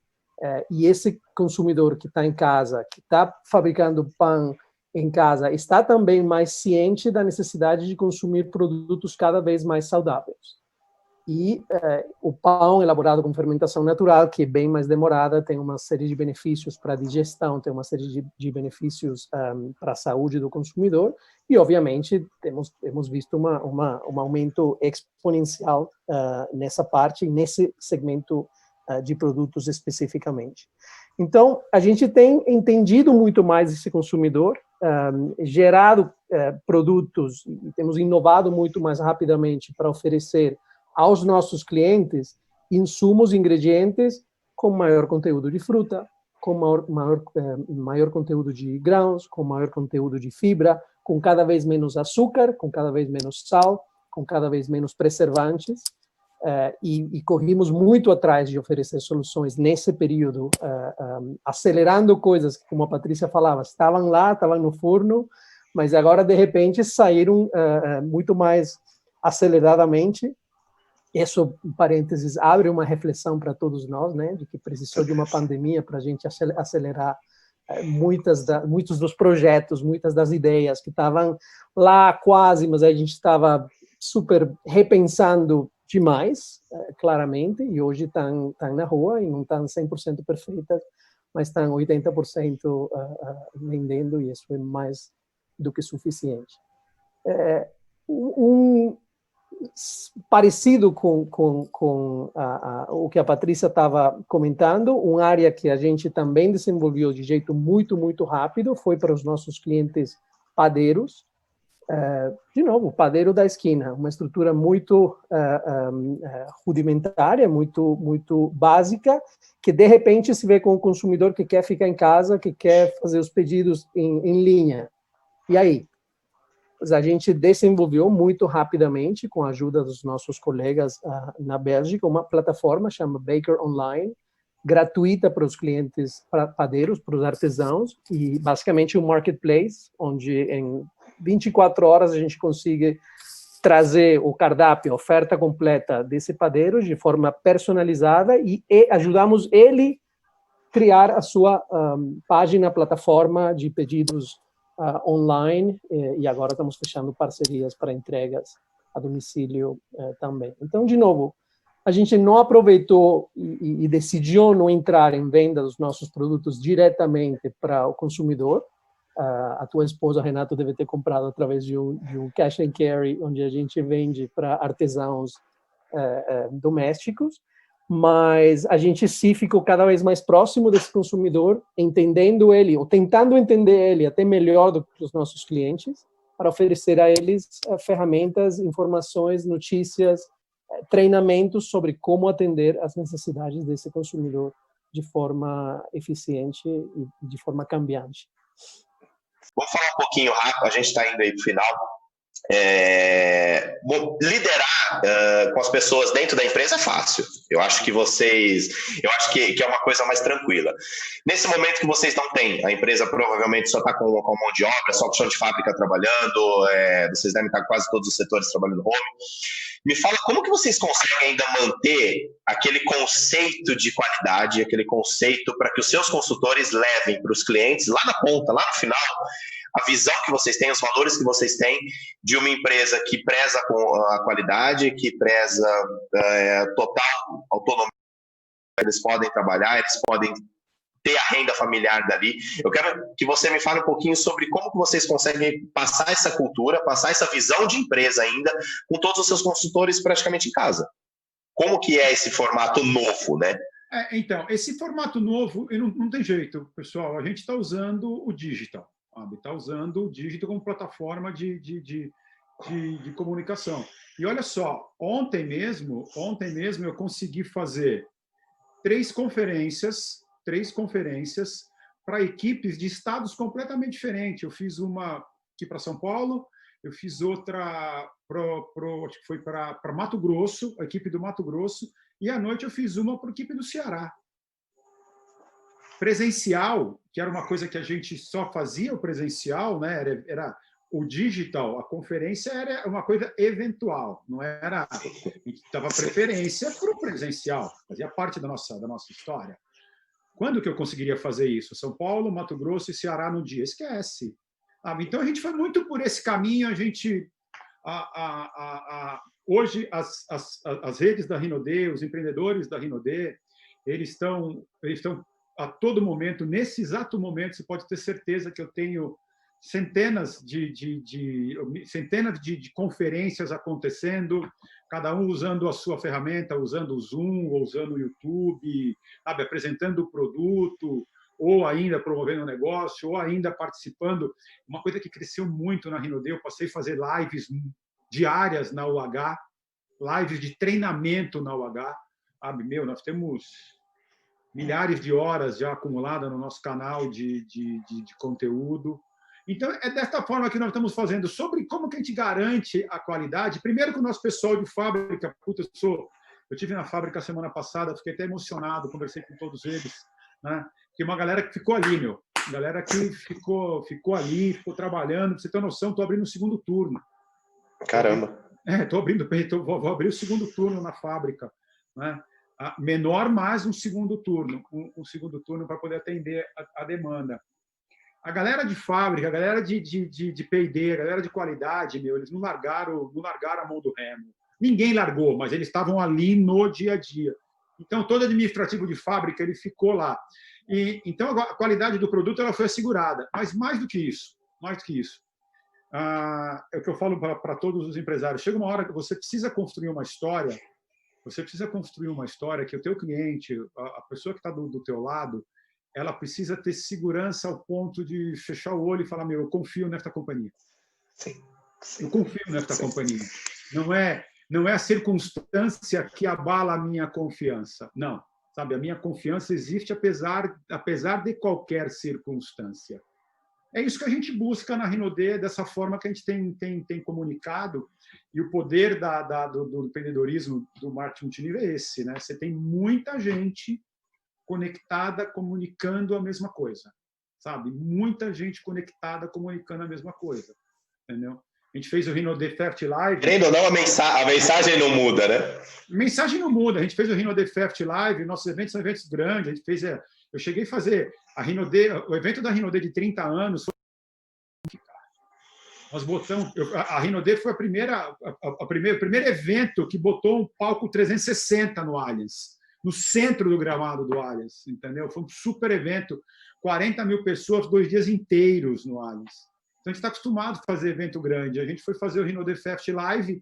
e esse consumidor que está em casa, que está fabricando pão em casa, está também mais ciente da necessidade de consumir produtos cada vez mais saudáveis. E o pão elaborado com fermentação natural, que é bem mais demorada, tem uma série de benefícios para a digestão, tem uma série de benefícios para a saúde do consumidor, e obviamente temos visto um aumento exponencial nessa parte, nesse segmento de produtos especificamente. Então, a gente tem entendido muito mais esse consumidor, gerado produtos, e temos inovado muito mais rapidamente para oferecer aos nossos clientes insumos, ingredientes com maior conteúdo de fruta, com maior conteúdo de grãos, com maior conteúdo de fibra, com cada vez menos açúcar, com cada vez menos sal, com cada vez menos preservantes, e corrimos muito atrás de oferecer soluções nesse período, acelerando coisas que, como a Patrícia falava, estavam lá, estavam no forno, mas agora, de repente, saíram muito mais aceleradamente. Isso, em parênteses, abre uma reflexão para todos nós, né, de que precisou de uma pandemia para a gente acelerar muitos dos projetos, muitas das ideias que estavam lá quase, mas a gente estava super repensando demais, claramente, e hoje estão na rua e não estão 100% perfeitas, mas estão 80% vendendo, e isso é mais do que suficiente. Parecido com o que a Patrícia estava comentando, uma área que a gente também desenvolveu de jeito muito, muito rápido foi para os nossos clientes padeiros. De novo, o padeiro da esquina, uma estrutura muito rudimentária, muito básica, que de repente se vê com o consumidor que quer ficar em casa, que quer fazer os pedidos em linha. E aí? A gente desenvolveu muito rapidamente, com a ajuda dos nossos colegas na Bélgica, uma plataforma chamada Baker Online, gratuita para os clientes padeiros, para os artesãos, e basicamente um marketplace, onde em 24 horas a gente consegue trazer o cardápio, a oferta completa desse padeiro de forma personalizada, e ajudamos ele a criar a sua página, plataforma de pedidos online, e agora estamos fechando parcerias para entregas a domicílio também. Então, de novo, a gente não aproveitou e decidiu não entrar em venda dos nossos produtos diretamente para o consumidor. A tua esposa, Renato, deve ter comprado através de um cash and carry, onde a gente vende para artesãos domésticos, mas a gente sim ficou cada vez mais próximo desse consumidor, entendendo ele, ou tentando entender ele até melhor do que os nossos clientes, para oferecer a eles ferramentas, informações, notícias, treinamentos sobre como atender às necessidades desse consumidor de forma eficiente e de forma cambiante. Vamos falar um pouquinho rápido, a gente está indo aí para o final. Liderar com as pessoas dentro da empresa é fácil. Eu acho que é uma coisa mais tranquila. Nesse momento que vocês não têm, a empresa provavelmente só está com mão de obra, só com chão de fábrica trabalhando, vocês devem estar com quase todos os setores trabalhando home. Me fala como que vocês conseguem ainda manter aquele conceito de qualidade, aquele conceito para que os seus consultores levem para os clientes lá na ponta, lá no final, a visão que vocês têm, os valores que vocês têm de uma empresa que preza com a qualidade, que preza total autonomia eles podem trabalhar, eles podem ter a renda familiar dali. Eu quero que você me fale um pouquinho sobre como que vocês conseguem passar essa cultura, passar essa visão de empresa ainda, com todos os seus consultores praticamente em casa. Como que é esse formato novo, né? Então, esse formato novo, não tem jeito, pessoal. A gente está usando o digital, sabe? Está usando o digital como plataforma de comunicação. E olha só, ontem mesmo eu consegui fazer 3 conferências para equipes de estados completamente diferentes. Eu fiz uma aqui para São Paulo, eu fiz outra acho que foi para Mato Grosso, a equipe do Mato Grosso, e à noite eu fiz uma para a equipe do Ceará. Presencial, que era uma coisa que a gente só fazia o presencial, né? Era o digital, a conferência era uma coisa eventual, não era... A gente dava preferência para o presencial, fazia parte da nossa história. Quando que eu conseguiria fazer isso? São Paulo, Mato Grosso e Ceará no dia? Esquece. Então, a gente foi muito por esse caminho. A gente, hoje, as redes da Rinode, os empreendedores da Rinode, eles estão a todo momento, nesse exato momento, você pode ter certeza que eu tenho centenas de conferências acontecendo, cada um usando a sua ferramenta, usando o Zoom, ou usando o YouTube, sabe, apresentando o produto, ou ainda promovendo um negócio, ou ainda participando. Uma coisa que cresceu muito na Rinode, eu passei a fazer lives diárias na UH, lives de treinamento na UH. Sabe, nós temos milhares de horas já acumuladas no nosso canal de conteúdo. Então, é desta forma que nós estamos fazendo. Sobre como que a gente garante a qualidade, primeiro que o nosso pessoal de fábrica, eu estive na fábrica semana passada, fiquei até emocionado, conversei com todos eles, né? Que uma galera que ficou ali, galera que ficou ali, ficou trabalhando. Pra você ter noção, estou abrindo o segundo turno. Caramba! Vou abrir o segundo turno na fábrica, né? Menor, mais um segundo turno, para poder atender a demanda. A galera de fábrica, a galera de P&D, a galera de qualidade, eles não largaram a mão do remo. Ninguém largou, mas eles estavam ali no dia a dia. Então, todo administrativo de fábrica ele ficou lá. Então, a qualidade do produto ela foi assegurada. Mas mais do que isso, é o que eu falo para todos os empresários. Chega uma hora que você precisa construir uma história, que o teu cliente, a pessoa que está do teu lado, ela precisa ter segurança ao ponto de fechar o olho e falar, eu confio nesta companhia. Sim. Eu confio nesta companhia. Não é a circunstância que abala a minha confiança. Não. Sabe, a minha confiança existe apesar de qualquer circunstância. É isso que a gente busca na Rinode, dessa forma que a gente tem comunicado, e o poder do empreendedorismo do marketing multinível é esse, né? Você tem muita gente conectada, comunicando a mesma coisa, sabe? Muita gente conectada, comunicando a mesma coisa, entendeu? A gente fez o Rinode Fest Live. Querendo ou não, a mensagem não muda, né? A mensagem não muda. A gente fez o Rinode Fest Live, nossos eventos são eventos grandes. A gente fez, eu cheguei a fazer o evento da Rinode de 30 anos. Nós botamos, a Rinode foi o primeiro evento que botou um palco 360 no Allianz, no centro do gramado do Allianz, entendeu? Foi um super evento, 40 mil pessoas, 2 dias inteiros no Allianz. Então, a gente está acostumado a fazer evento grande. A gente foi fazer o Rinode Fest Live,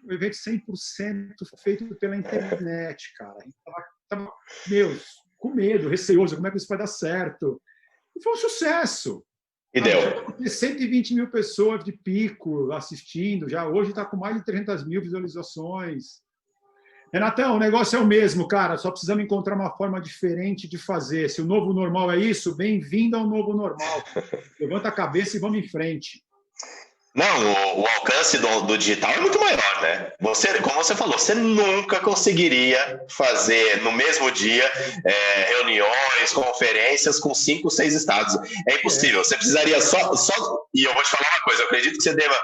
um evento 100% feito pela internet, cara. A gente estava com medo, receoso, como é que isso vai dar certo? E foi um sucesso. E deu. 120 mil pessoas de pico assistindo, já hoje está com mais de 300 mil visualizações. Renatão, o negócio é o mesmo, cara, só precisamos encontrar uma forma diferente de fazer. Se o novo normal é isso, bem-vindo ao novo normal. Levanta a cabeça e vamos em frente. Não, o alcance do digital é muito maior, né? Como você falou, você nunca conseguiria fazer no mesmo dia reuniões, conferências com 5, 6 estados. É impossível. Você precisaria só... E eu vou te falar uma coisa, eu acredito que você deva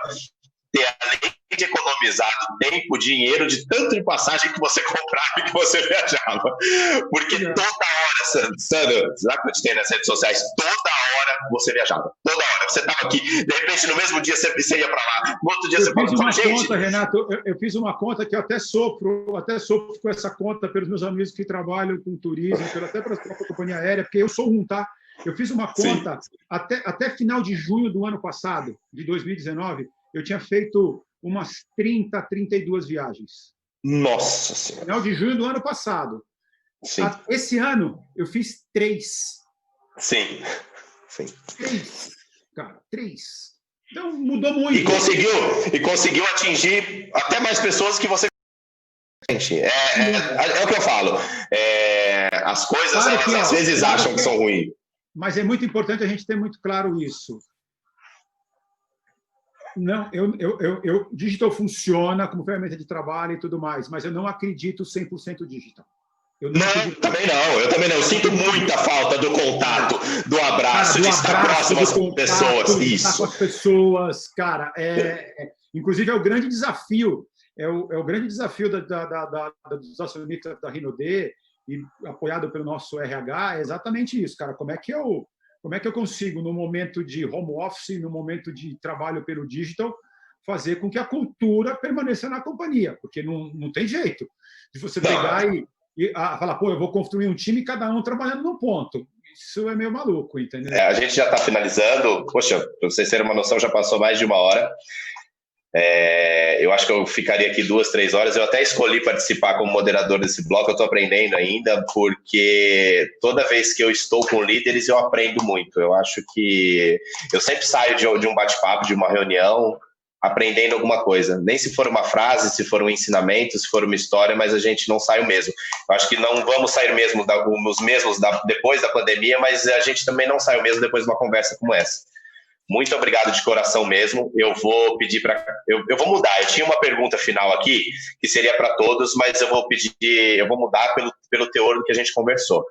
ter, além de economizado tempo, dinheiro de tanto de passagem que você comprava e que você viajava. Porque toda hora, Sandro, sabe que eu te tenho nas redes sociais? Toda hora você viajava. Toda hora. Você estava aqui, de repente, no mesmo dia você ia para lá, no outro dia você fiz uma gente... conta, Renato, eu fiz uma conta que eu até sofro com essa conta pelos meus amigos que trabalham com turismo, até para a própria companhia aérea, porque eu sou um, tá? Eu fiz uma conta, até final de junho do ano passado, de 2019, eu tinha feito umas 30, 32 viagens. Nossa Senhora. Final de junho do ano passado. Sim. Esse ano, eu fiz 3. Sim. 3, cara, 3. Então, mudou muito. E conseguiu atingir até mais pessoas que você... Gente, é o que eu falo. As coisas, claro que, às vezes, acham que são ruins. Mas é muito importante a gente ter muito claro isso. Não, digital funciona como ferramenta de trabalho e tudo mais, mas eu não acredito 100% digital. Eu também não. Eu sinto muita falta do contato, do abraço, de estar próximo das pessoas. Isso. Estar com as pessoas, cara. Inclusive, é o grande desafio. É o grande desafio dos acionistas da Rinode, e apoiado pelo nosso RH, é exatamente isso, cara. Como é que eu consigo, no momento de home office, no momento de trabalho pelo digital, fazer com que a cultura permaneça na companhia? Porque não tem jeito de você pegar e falar, pô, eu vou construir um time, cada um trabalhando num ponto. Isso é meio maluco, entendeu? A gente já está finalizando. Poxa, para vocês terem uma noção, já passou mais de 1 hora. Eu acho que eu ficaria aqui 2, 3 horas. Eu até escolhi participar como moderador desse bloco. Eu estou aprendendo ainda, porque toda vez que eu estou com líderes, eu aprendo muito. Eu acho que eu sempre saio de um bate-papo, de uma reunião, aprendendo alguma coisa. Nem se for uma frase, se for um ensinamento, se for uma história, mas a gente não sai o mesmo. Eu acho que não vamos sair mesmo os mesmos depois da pandemia, mas a gente também não sai o mesmo depois de uma conversa como essa. Muito obrigado de coração mesmo. Eu vou pedir para... Eu vou mudar. Eu tinha uma pergunta final aqui, que seria para todos, mas eu vou mudar pelo teor do que a gente conversou.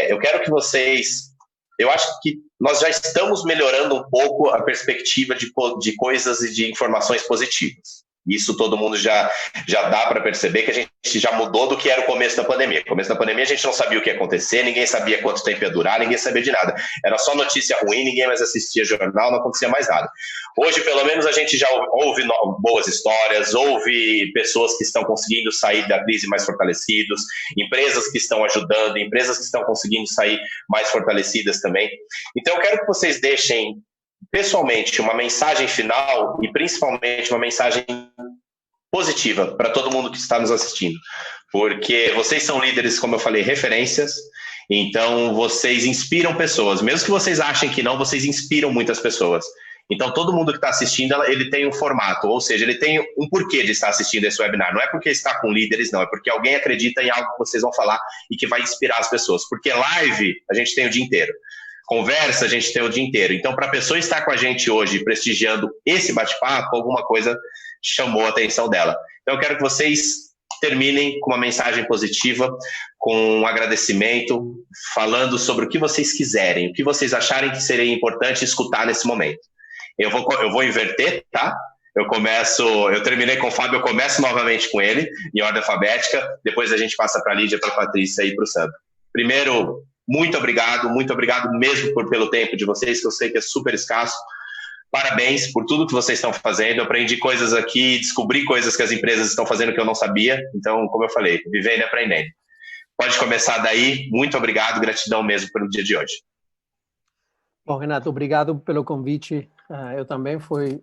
Eu quero que vocês... Eu acho que nós já estamos melhorando um pouco a perspectiva de coisas e de informações positivas. Isso todo mundo já dá para perceber que a gente já mudou do que era o começo da pandemia. No começo da pandemia a gente não sabia o que ia acontecer, ninguém sabia quanto tempo ia durar, ninguém sabia de nada. Era só notícia ruim, ninguém mais assistia jornal, não acontecia mais nada. Hoje, pelo menos, a gente já ouve boas histórias, ouve pessoas que estão conseguindo sair da crise mais fortalecidos, empresas que estão ajudando, empresas que estão conseguindo sair mais fortalecidas também. Então, eu quero que vocês deixem pessoalmente uma mensagem final e principalmente uma mensagem positiva para todo mundo que está nos assistindo, porque vocês são líderes, como eu falei, referências, então vocês inspiram pessoas, mesmo que vocês achem que não, vocês inspiram muitas pessoas. Então todo mundo que está assistindo, ele tem um formato, ou seja, ele tem um porquê de estar assistindo esse webinar, não é porque está com líderes, não, é porque alguém acredita em algo que vocês vão falar e que vai inspirar as pessoas, porque live a gente tem o dia inteiro. Conversa a gente tem o dia inteiro. Então, para a pessoa estar com a gente hoje prestigiando esse bate-papo, alguma coisa chamou a atenção dela. Então, eu quero que vocês terminem com uma mensagem positiva, com um agradecimento, falando sobre o que vocês quiserem, o que vocês acharem que seria importante escutar nesse momento. Eu vou inverter, tá? Eu terminei com o Fábio, eu começo novamente com ele, em ordem alfabética, depois a gente passa para a Lídia, para a Patrícia e para o Sandro. Primeiro, muito obrigado mesmo pelo tempo de vocês, que eu sei que é super escasso. Parabéns por tudo que vocês estão fazendo. Eu aprendi coisas aqui, descobri coisas que as empresas estão fazendo que eu não sabia. Então, como eu falei, vivendo e aprendendo. Pode começar daí. Muito obrigado, gratidão mesmo pelo dia de hoje. Bom, Renato, obrigado pelo convite. Eu também foi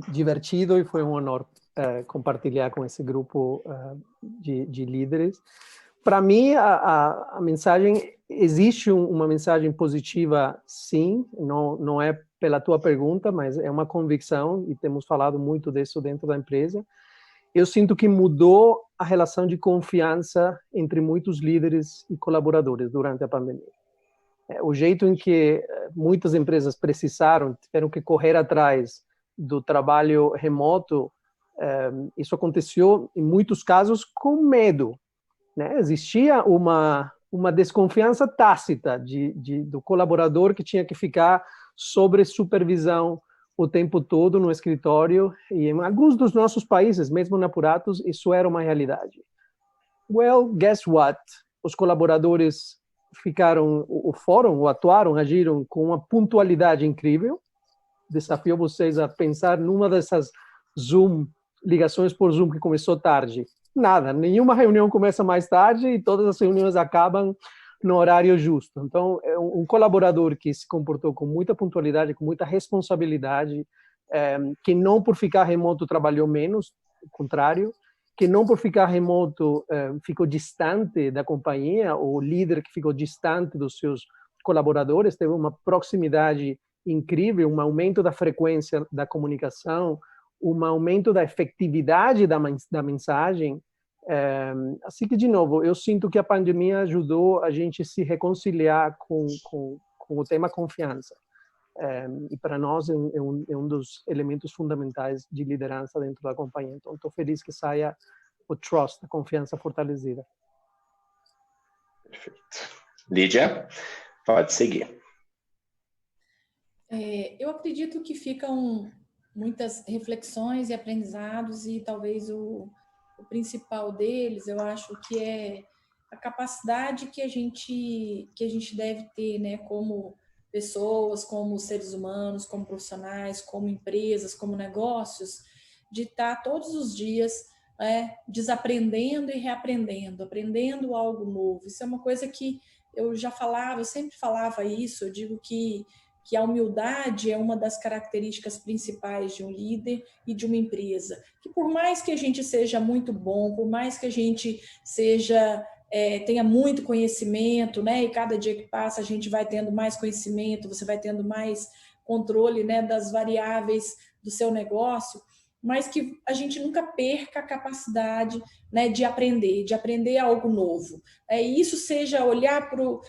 divertido e foi um honor compartilhar com esse grupo de líderes. Para mim, a mensagem, existe uma mensagem positiva, sim, não é pela tua pergunta, mas é uma convicção, e temos falado muito disso dentro da empresa. Eu sinto que mudou a relação de confiança entre muitos líderes e colaboradores durante a pandemia. O jeito em que muitas empresas tiveram que correr atrás do trabalho remoto, isso aconteceu, em muitos casos, com medo. Né? Existia uma desconfiança tácita do colaborador que tinha que ficar sob supervisão o tempo todo no escritório, e em alguns dos nossos países, mesmo na Puratos, isso era uma realidade. Well, guess what? Os colaboradores atuaram, agiram com uma pontualidade incrível. Desafio vocês a pensar numa dessas ligações por Zoom que começou tarde. Nada, nenhuma reunião começa mais tarde e todas as reuniões acabam no horário justo. Então, é um colaborador que se comportou com muita pontualidade, com muita responsabilidade, que não por ficar remoto trabalhou menos, ao contrário, que não por ficar remoto ficou distante da companhia, o líder que ficou distante dos seus colaboradores, teve uma proximidade incrível, um aumento da frequência da comunicação, um aumento da efetividade da mensagem. Assim que, de novo, eu sinto que a pandemia ajudou a gente se reconciliar com o tema confiança. E para nós é um dos elementos fundamentais de liderança dentro da companhia. Então, estou feliz que saia o trust, a confiança fortalecida. Perfeito. Lídia, pode seguir. Eu acredito que ficam muitas reflexões e aprendizados, e talvez o principal deles, eu acho que é a capacidade que a gente deve ter, né, como pessoas, como seres humanos, como profissionais, como empresas, como negócios, de estar todos os dias desaprendendo e reaprendendo, aprendendo algo novo. Isso é uma coisa que eu sempre falava isso, eu digo que a humildade é uma das características principais de um líder e de uma empresa. Que por mais que a gente seja muito bom, por mais que a gente tenha muito conhecimento, né? E cada dia que passa a gente vai tendo mais conhecimento, você vai tendo mais controle, né, das variáveis do seu negócio, mas que a gente nunca perca a capacidade, né, de aprender algo novo. E isso seja olhar para o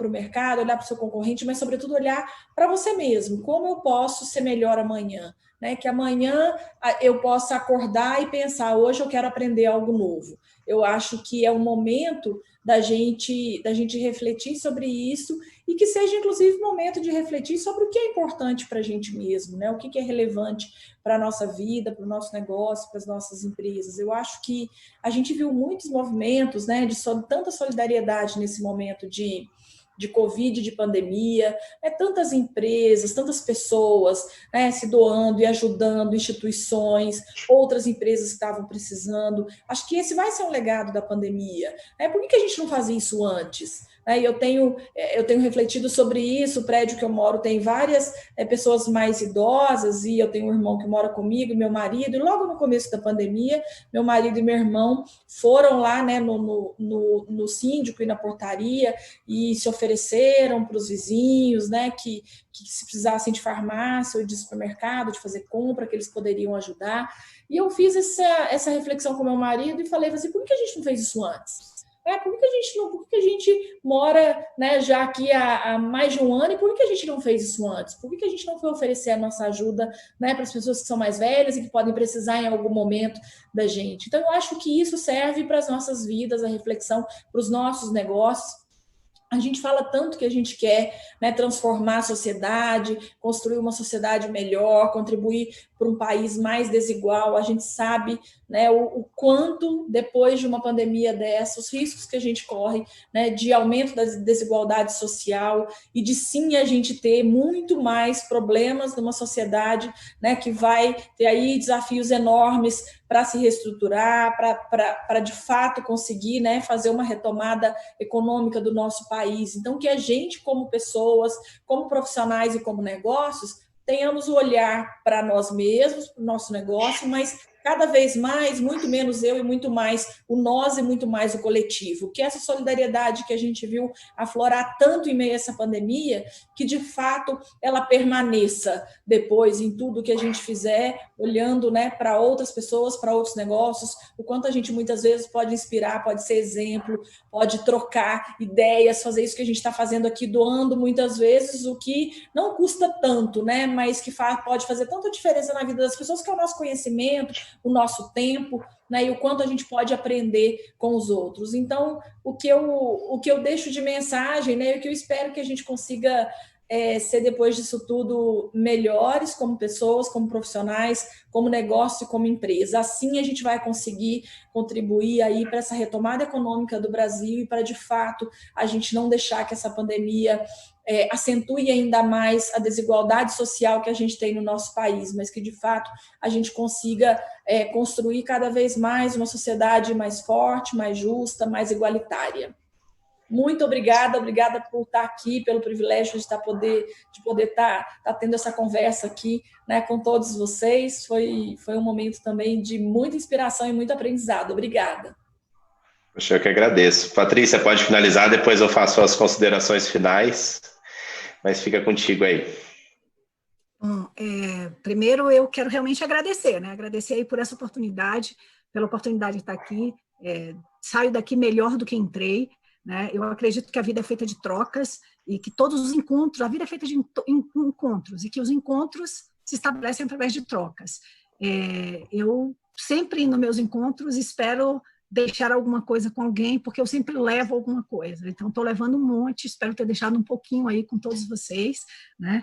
mercado, olhar para o seu concorrente, mas, sobretudo, olhar para você mesmo. Como eu posso ser melhor amanhã? Né? Que amanhã eu possa acordar e pensar, hoje eu quero aprender algo novo. Eu acho que é um momento da gente refletir sobre isso, e que seja, inclusive, momento de refletir sobre o que é importante para a gente mesmo, né? O que é relevante para a nossa vida, para o nosso negócio, para as nossas empresas. Eu acho que a gente viu muitos movimentos, né, de tanta solidariedade nesse momento de Covid, de pandemia, tantas empresas, tantas pessoas, né, se doando e ajudando instituições, outras empresas que estavam precisando. Acho que esse vai ser um legado da pandemia. Por que a gente não fazia isso antes? Eu tenho refletido sobre isso. O prédio que eu moro tem várias pessoas mais idosas, e eu tenho um irmão que mora comigo, meu marido, e logo no começo da pandemia, meu marido e meu irmão foram lá, né, no síndico e na portaria, e se ofereceram para os vizinhos, né, que se precisassem de farmácia ou de supermercado, de fazer compra, que eles poderiam ajudar. E eu fiz essa reflexão com meu marido e falei assim, por que a gente não fez isso antes? Por que a gente mora, né, já aqui há mais de um ano, e por que a gente não fez isso antes? Por que a gente não foi oferecer a nossa ajuda, né, para as pessoas que são mais velhas e que podem precisar em algum momento da gente? Então, eu acho que isso serve para as nossas vidas, a reflexão para os nossos negócios. A gente fala tanto que a gente quer, né, transformar a sociedade, construir uma sociedade melhor, contribuir para um país mais desigual. A gente sabe, né, o quanto, depois de uma pandemia dessa, os riscos que a gente corre, né, de aumento da desigualdade social, e de sim a gente ter muito mais problemas numa sociedade, né, que vai ter aí desafios enormes para se reestruturar, para de fato conseguir, né, fazer uma retomada econômica do nosso país. Então, que a gente, como pessoas, como profissionais e como negócios, tenhamos o olhar para nós mesmos, para o nosso negócio, mas cada vez mais, muito menos eu e muito mais o nós e muito mais o coletivo. Que essa solidariedade que a gente viu aflorar tanto em meio a essa pandemia, que de fato ela permaneça depois em tudo que a gente fizer, olhando, né, para outras pessoas, para outros negócios, o quanto a gente muitas vezes pode inspirar, pode ser exemplo, pode trocar ideias, fazer isso que a gente está fazendo aqui, doando muitas vezes o que não custa tanto, né, mas que pode fazer tanta diferença na vida das pessoas, que é o nosso conhecimento, o nosso tempo, né, e o quanto a gente pode aprender com os outros. Então, o que eu deixo de mensagem, né, o que eu espero que a gente consiga ser, depois disso tudo, melhores como pessoas, como profissionais, como negócio e como empresa. Assim a gente vai conseguir contribuir aí para essa retomada econômica do Brasil e para, de fato, a gente não deixar que essa pandemia acentue ainda mais a desigualdade social que a gente tem no nosso país, mas que, de fato, a gente consiga construir cada vez mais uma sociedade mais forte, mais justa, mais igualitária. Muito obrigada por estar aqui, pelo privilégio de poder estar tendo essa conversa aqui, né, com todos vocês. Foi um momento também de muita inspiração e muito aprendizado. Obrigada. Poxa, eu que agradeço. Patrícia, pode finalizar, depois eu faço as considerações finais, mas fica contigo aí. Bom, primeiro eu quero realmente agradecer, né? Agradecer aí por essa oportunidade, pela oportunidade de estar aqui. Saio daqui melhor do que entrei, né? Eu acredito que a vida é feita de trocas e que todos os encontros, a vida é feita de encontros e que os encontros se estabelecem através de trocas. Eu sempre, nos meus encontros, espero deixar alguma coisa com alguém, porque eu sempre levo alguma coisa. Então, estou levando um monte, espero ter deixado um pouquinho aí com todos vocês, né?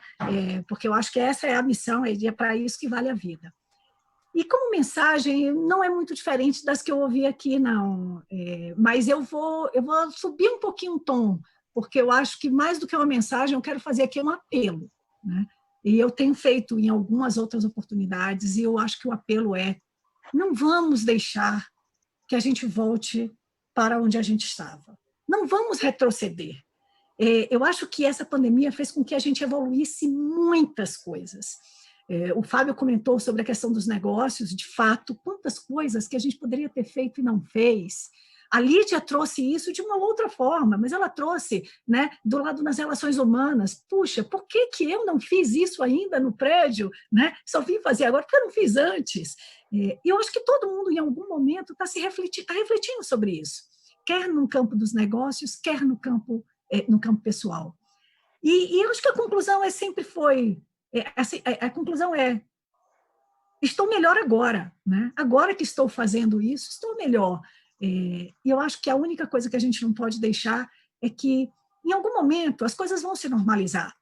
Porque eu acho que essa é a missão, é para isso que vale a vida. E como mensagem, não é muito diferente das que eu ouvi aqui, não. Mas eu vou subir um pouquinho o tom, porque eu acho que mais do que uma mensagem, eu quero fazer aqui um apelo, né? E eu tenho feito em algumas outras oportunidades, e eu acho que o apelo não vamos deixar que a gente volte para onde a gente estava. Não vamos retroceder. Eu acho que essa pandemia fez com que a gente evoluísse muitas coisas. O Fábio comentou sobre a questão dos negócios, de fato, quantas coisas que a gente poderia ter feito e não fez. A Lídia trouxe isso de uma outra forma, mas ela trouxe, né, do lado das relações humanas. Puxa, por que eu não fiz isso ainda no prédio? Né? Só vim fazer agora, porque eu não fiz antes. E eu acho que todo mundo, em algum momento, está refletindo sobre isso, quer no campo dos negócios, quer no campo pessoal. E eu acho que a conclusão sempre foi... a conclusão estou melhor agora, né? Agora que estou fazendo isso, estou melhor. E eu acho que a única coisa que a gente não pode deixar é que, em algum momento, as coisas vão se normalizar.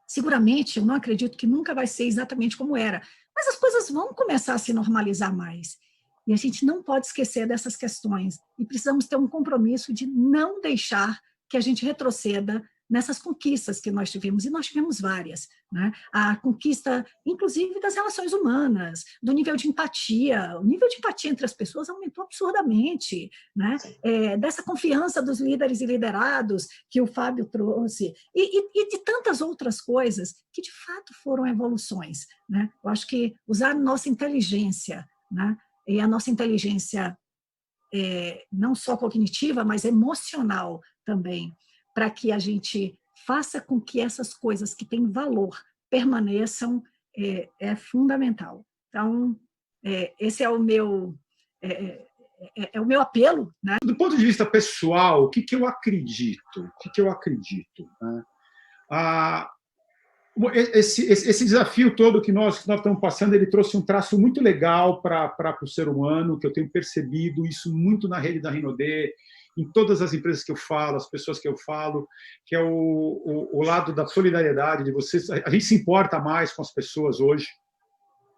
Seguramente, eu não acredito que nunca vai ser exatamente como era, mas as coisas vão começar a se normalizar mais. E a gente não pode esquecer dessas questões. E precisamos ter um compromisso de não deixar que a gente retroceda nessas conquistas que nós tivemos, e nós tivemos várias, né? A conquista, inclusive, das relações humanas, do nível de empatia. O nível de empatia entre as pessoas aumentou absurdamente, né? Dessa confiança dos líderes e liderados que o Fábio trouxe, e de tantas outras coisas que, de fato, foram evoluções, né? Eu acho que usar nossa inteligência, né? E a nossa inteligência não só cognitiva, mas emocional também, para que a gente faça com que essas coisas que têm valor permaneçam, é fundamental. Então, esse é o meu apelo, né? Do ponto de vista pessoal, o que eu acredito? Né? Esse desafio todo que nós estamos passando, ele trouxe um traço muito legal para o ser humano, que eu tenho percebido isso muito na rede da Rinode, em todas as empresas que eu falo, as pessoas que eu falo, que é o lado da solidariedade, de vocês. A gente se importa mais com as pessoas hoje,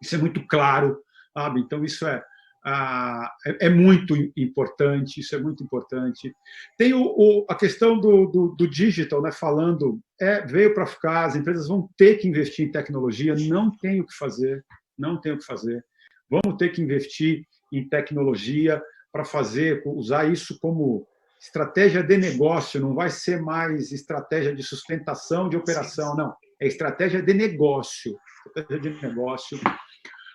isso é muito claro, sabe? Então, isso é muito importante, isso é muito importante. Tem a questão do digital, né, falando, veio para ficar, as empresas vão ter que investir em tecnologia, não tem o que fazer, vamos ter que investir em tecnologia para usar isso como estratégia de negócio, não vai ser mais estratégia de sustentação de operação, não, é estratégia de negócio.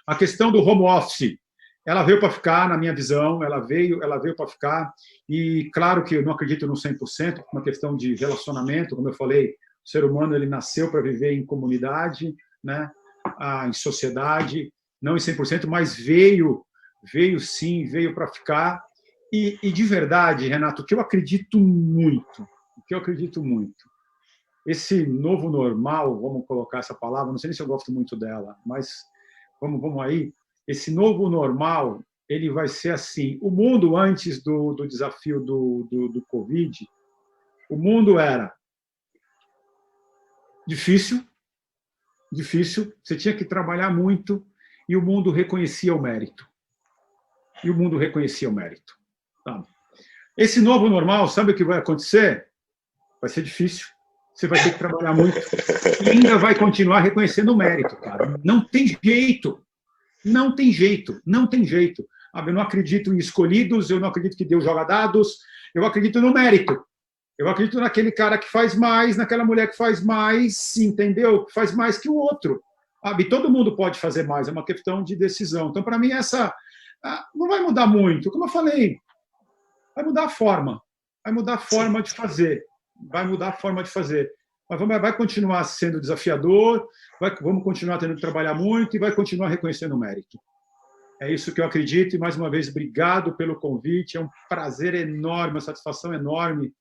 A questão do home office, ela veio para ficar, na minha visão, ela veio para ficar, e claro que eu não acredito no 100%, por uma questão de relacionamento, como eu falei, o ser humano ele nasceu para viver em comunidade, né, em sociedade, não em 100%, mas veio sim, veio para ficar, e de verdade, Renato, o que eu acredito muito, esse novo normal, vamos colocar essa palavra, não sei nem se eu gosto muito dela, mas vamos aí, esse novo normal, ele vai ser assim, o mundo antes do desafio do Covid, o mundo era difícil, você tinha que trabalhar muito e o mundo reconhecia o mérito. Tá? Esse novo normal, sabe o que vai acontecer? Vai ser difícil, você vai ter que trabalhar muito e ainda vai continuar reconhecendo o mérito, cara. Não tem jeito. Eu não acredito em escolhidos, eu não acredito que Deus joga dados, eu acredito no mérito. Eu acredito naquele cara que faz mais, naquela mulher que faz mais, entendeu? Que faz mais que o outro. Sabe? Todo mundo pode fazer mais, é uma questão de decisão. Então, para mim, essa não vai mudar muito. Como eu falei, vai mudar a forma de fazer. Mas vai continuar sendo desafiador, vamos continuar tendo que trabalhar muito e vai continuar reconhecendo o mérito. É isso que eu acredito e, mais uma vez, obrigado pelo convite. É um prazer enorme, uma satisfação enorme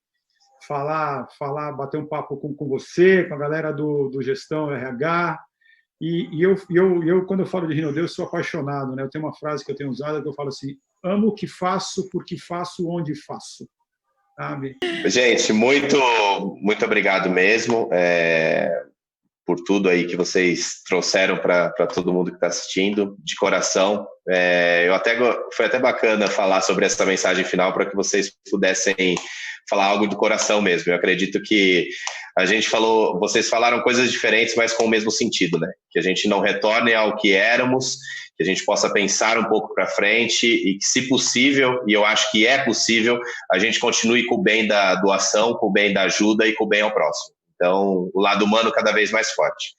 bater um papo com você, com a galera do Gestão RH. E eu, quando eu falo de Rinodê, eu sou apaixonado, né? Eu tenho uma frase que eu tenho usado que eu falo assim: amo o que faço, porque faço onde faço. Sabe? Gente, muito obrigado mesmo por tudo aí que vocês trouxeram para todo mundo que está assistindo, de coração. Foi até bacana falar sobre essa mensagem final para que vocês pudessem falar algo do coração mesmo. Eu acredito que vocês falaram coisas diferentes, mas com o mesmo sentido, né? Que a gente não retorne ao que éramos, que a gente possa pensar um pouco para frente e que, se possível, e eu acho que é possível, a gente continue com o bem da doação, com o bem da ajuda e com o bem ao próximo. Então, o lado humano cada vez mais forte.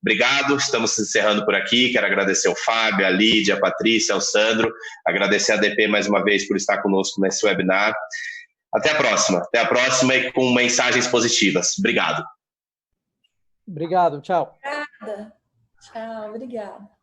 Obrigado, estamos encerrando por aqui. Quero agradecer ao Fábio, a Lídia, a Patrícia, ao Sandro, agradecer a DP mais uma vez por estar conosco nesse webinar. Até a próxima e com mensagens positivas. Obrigado. Obrigado, tchau. Obrigada. Tchau, obrigada.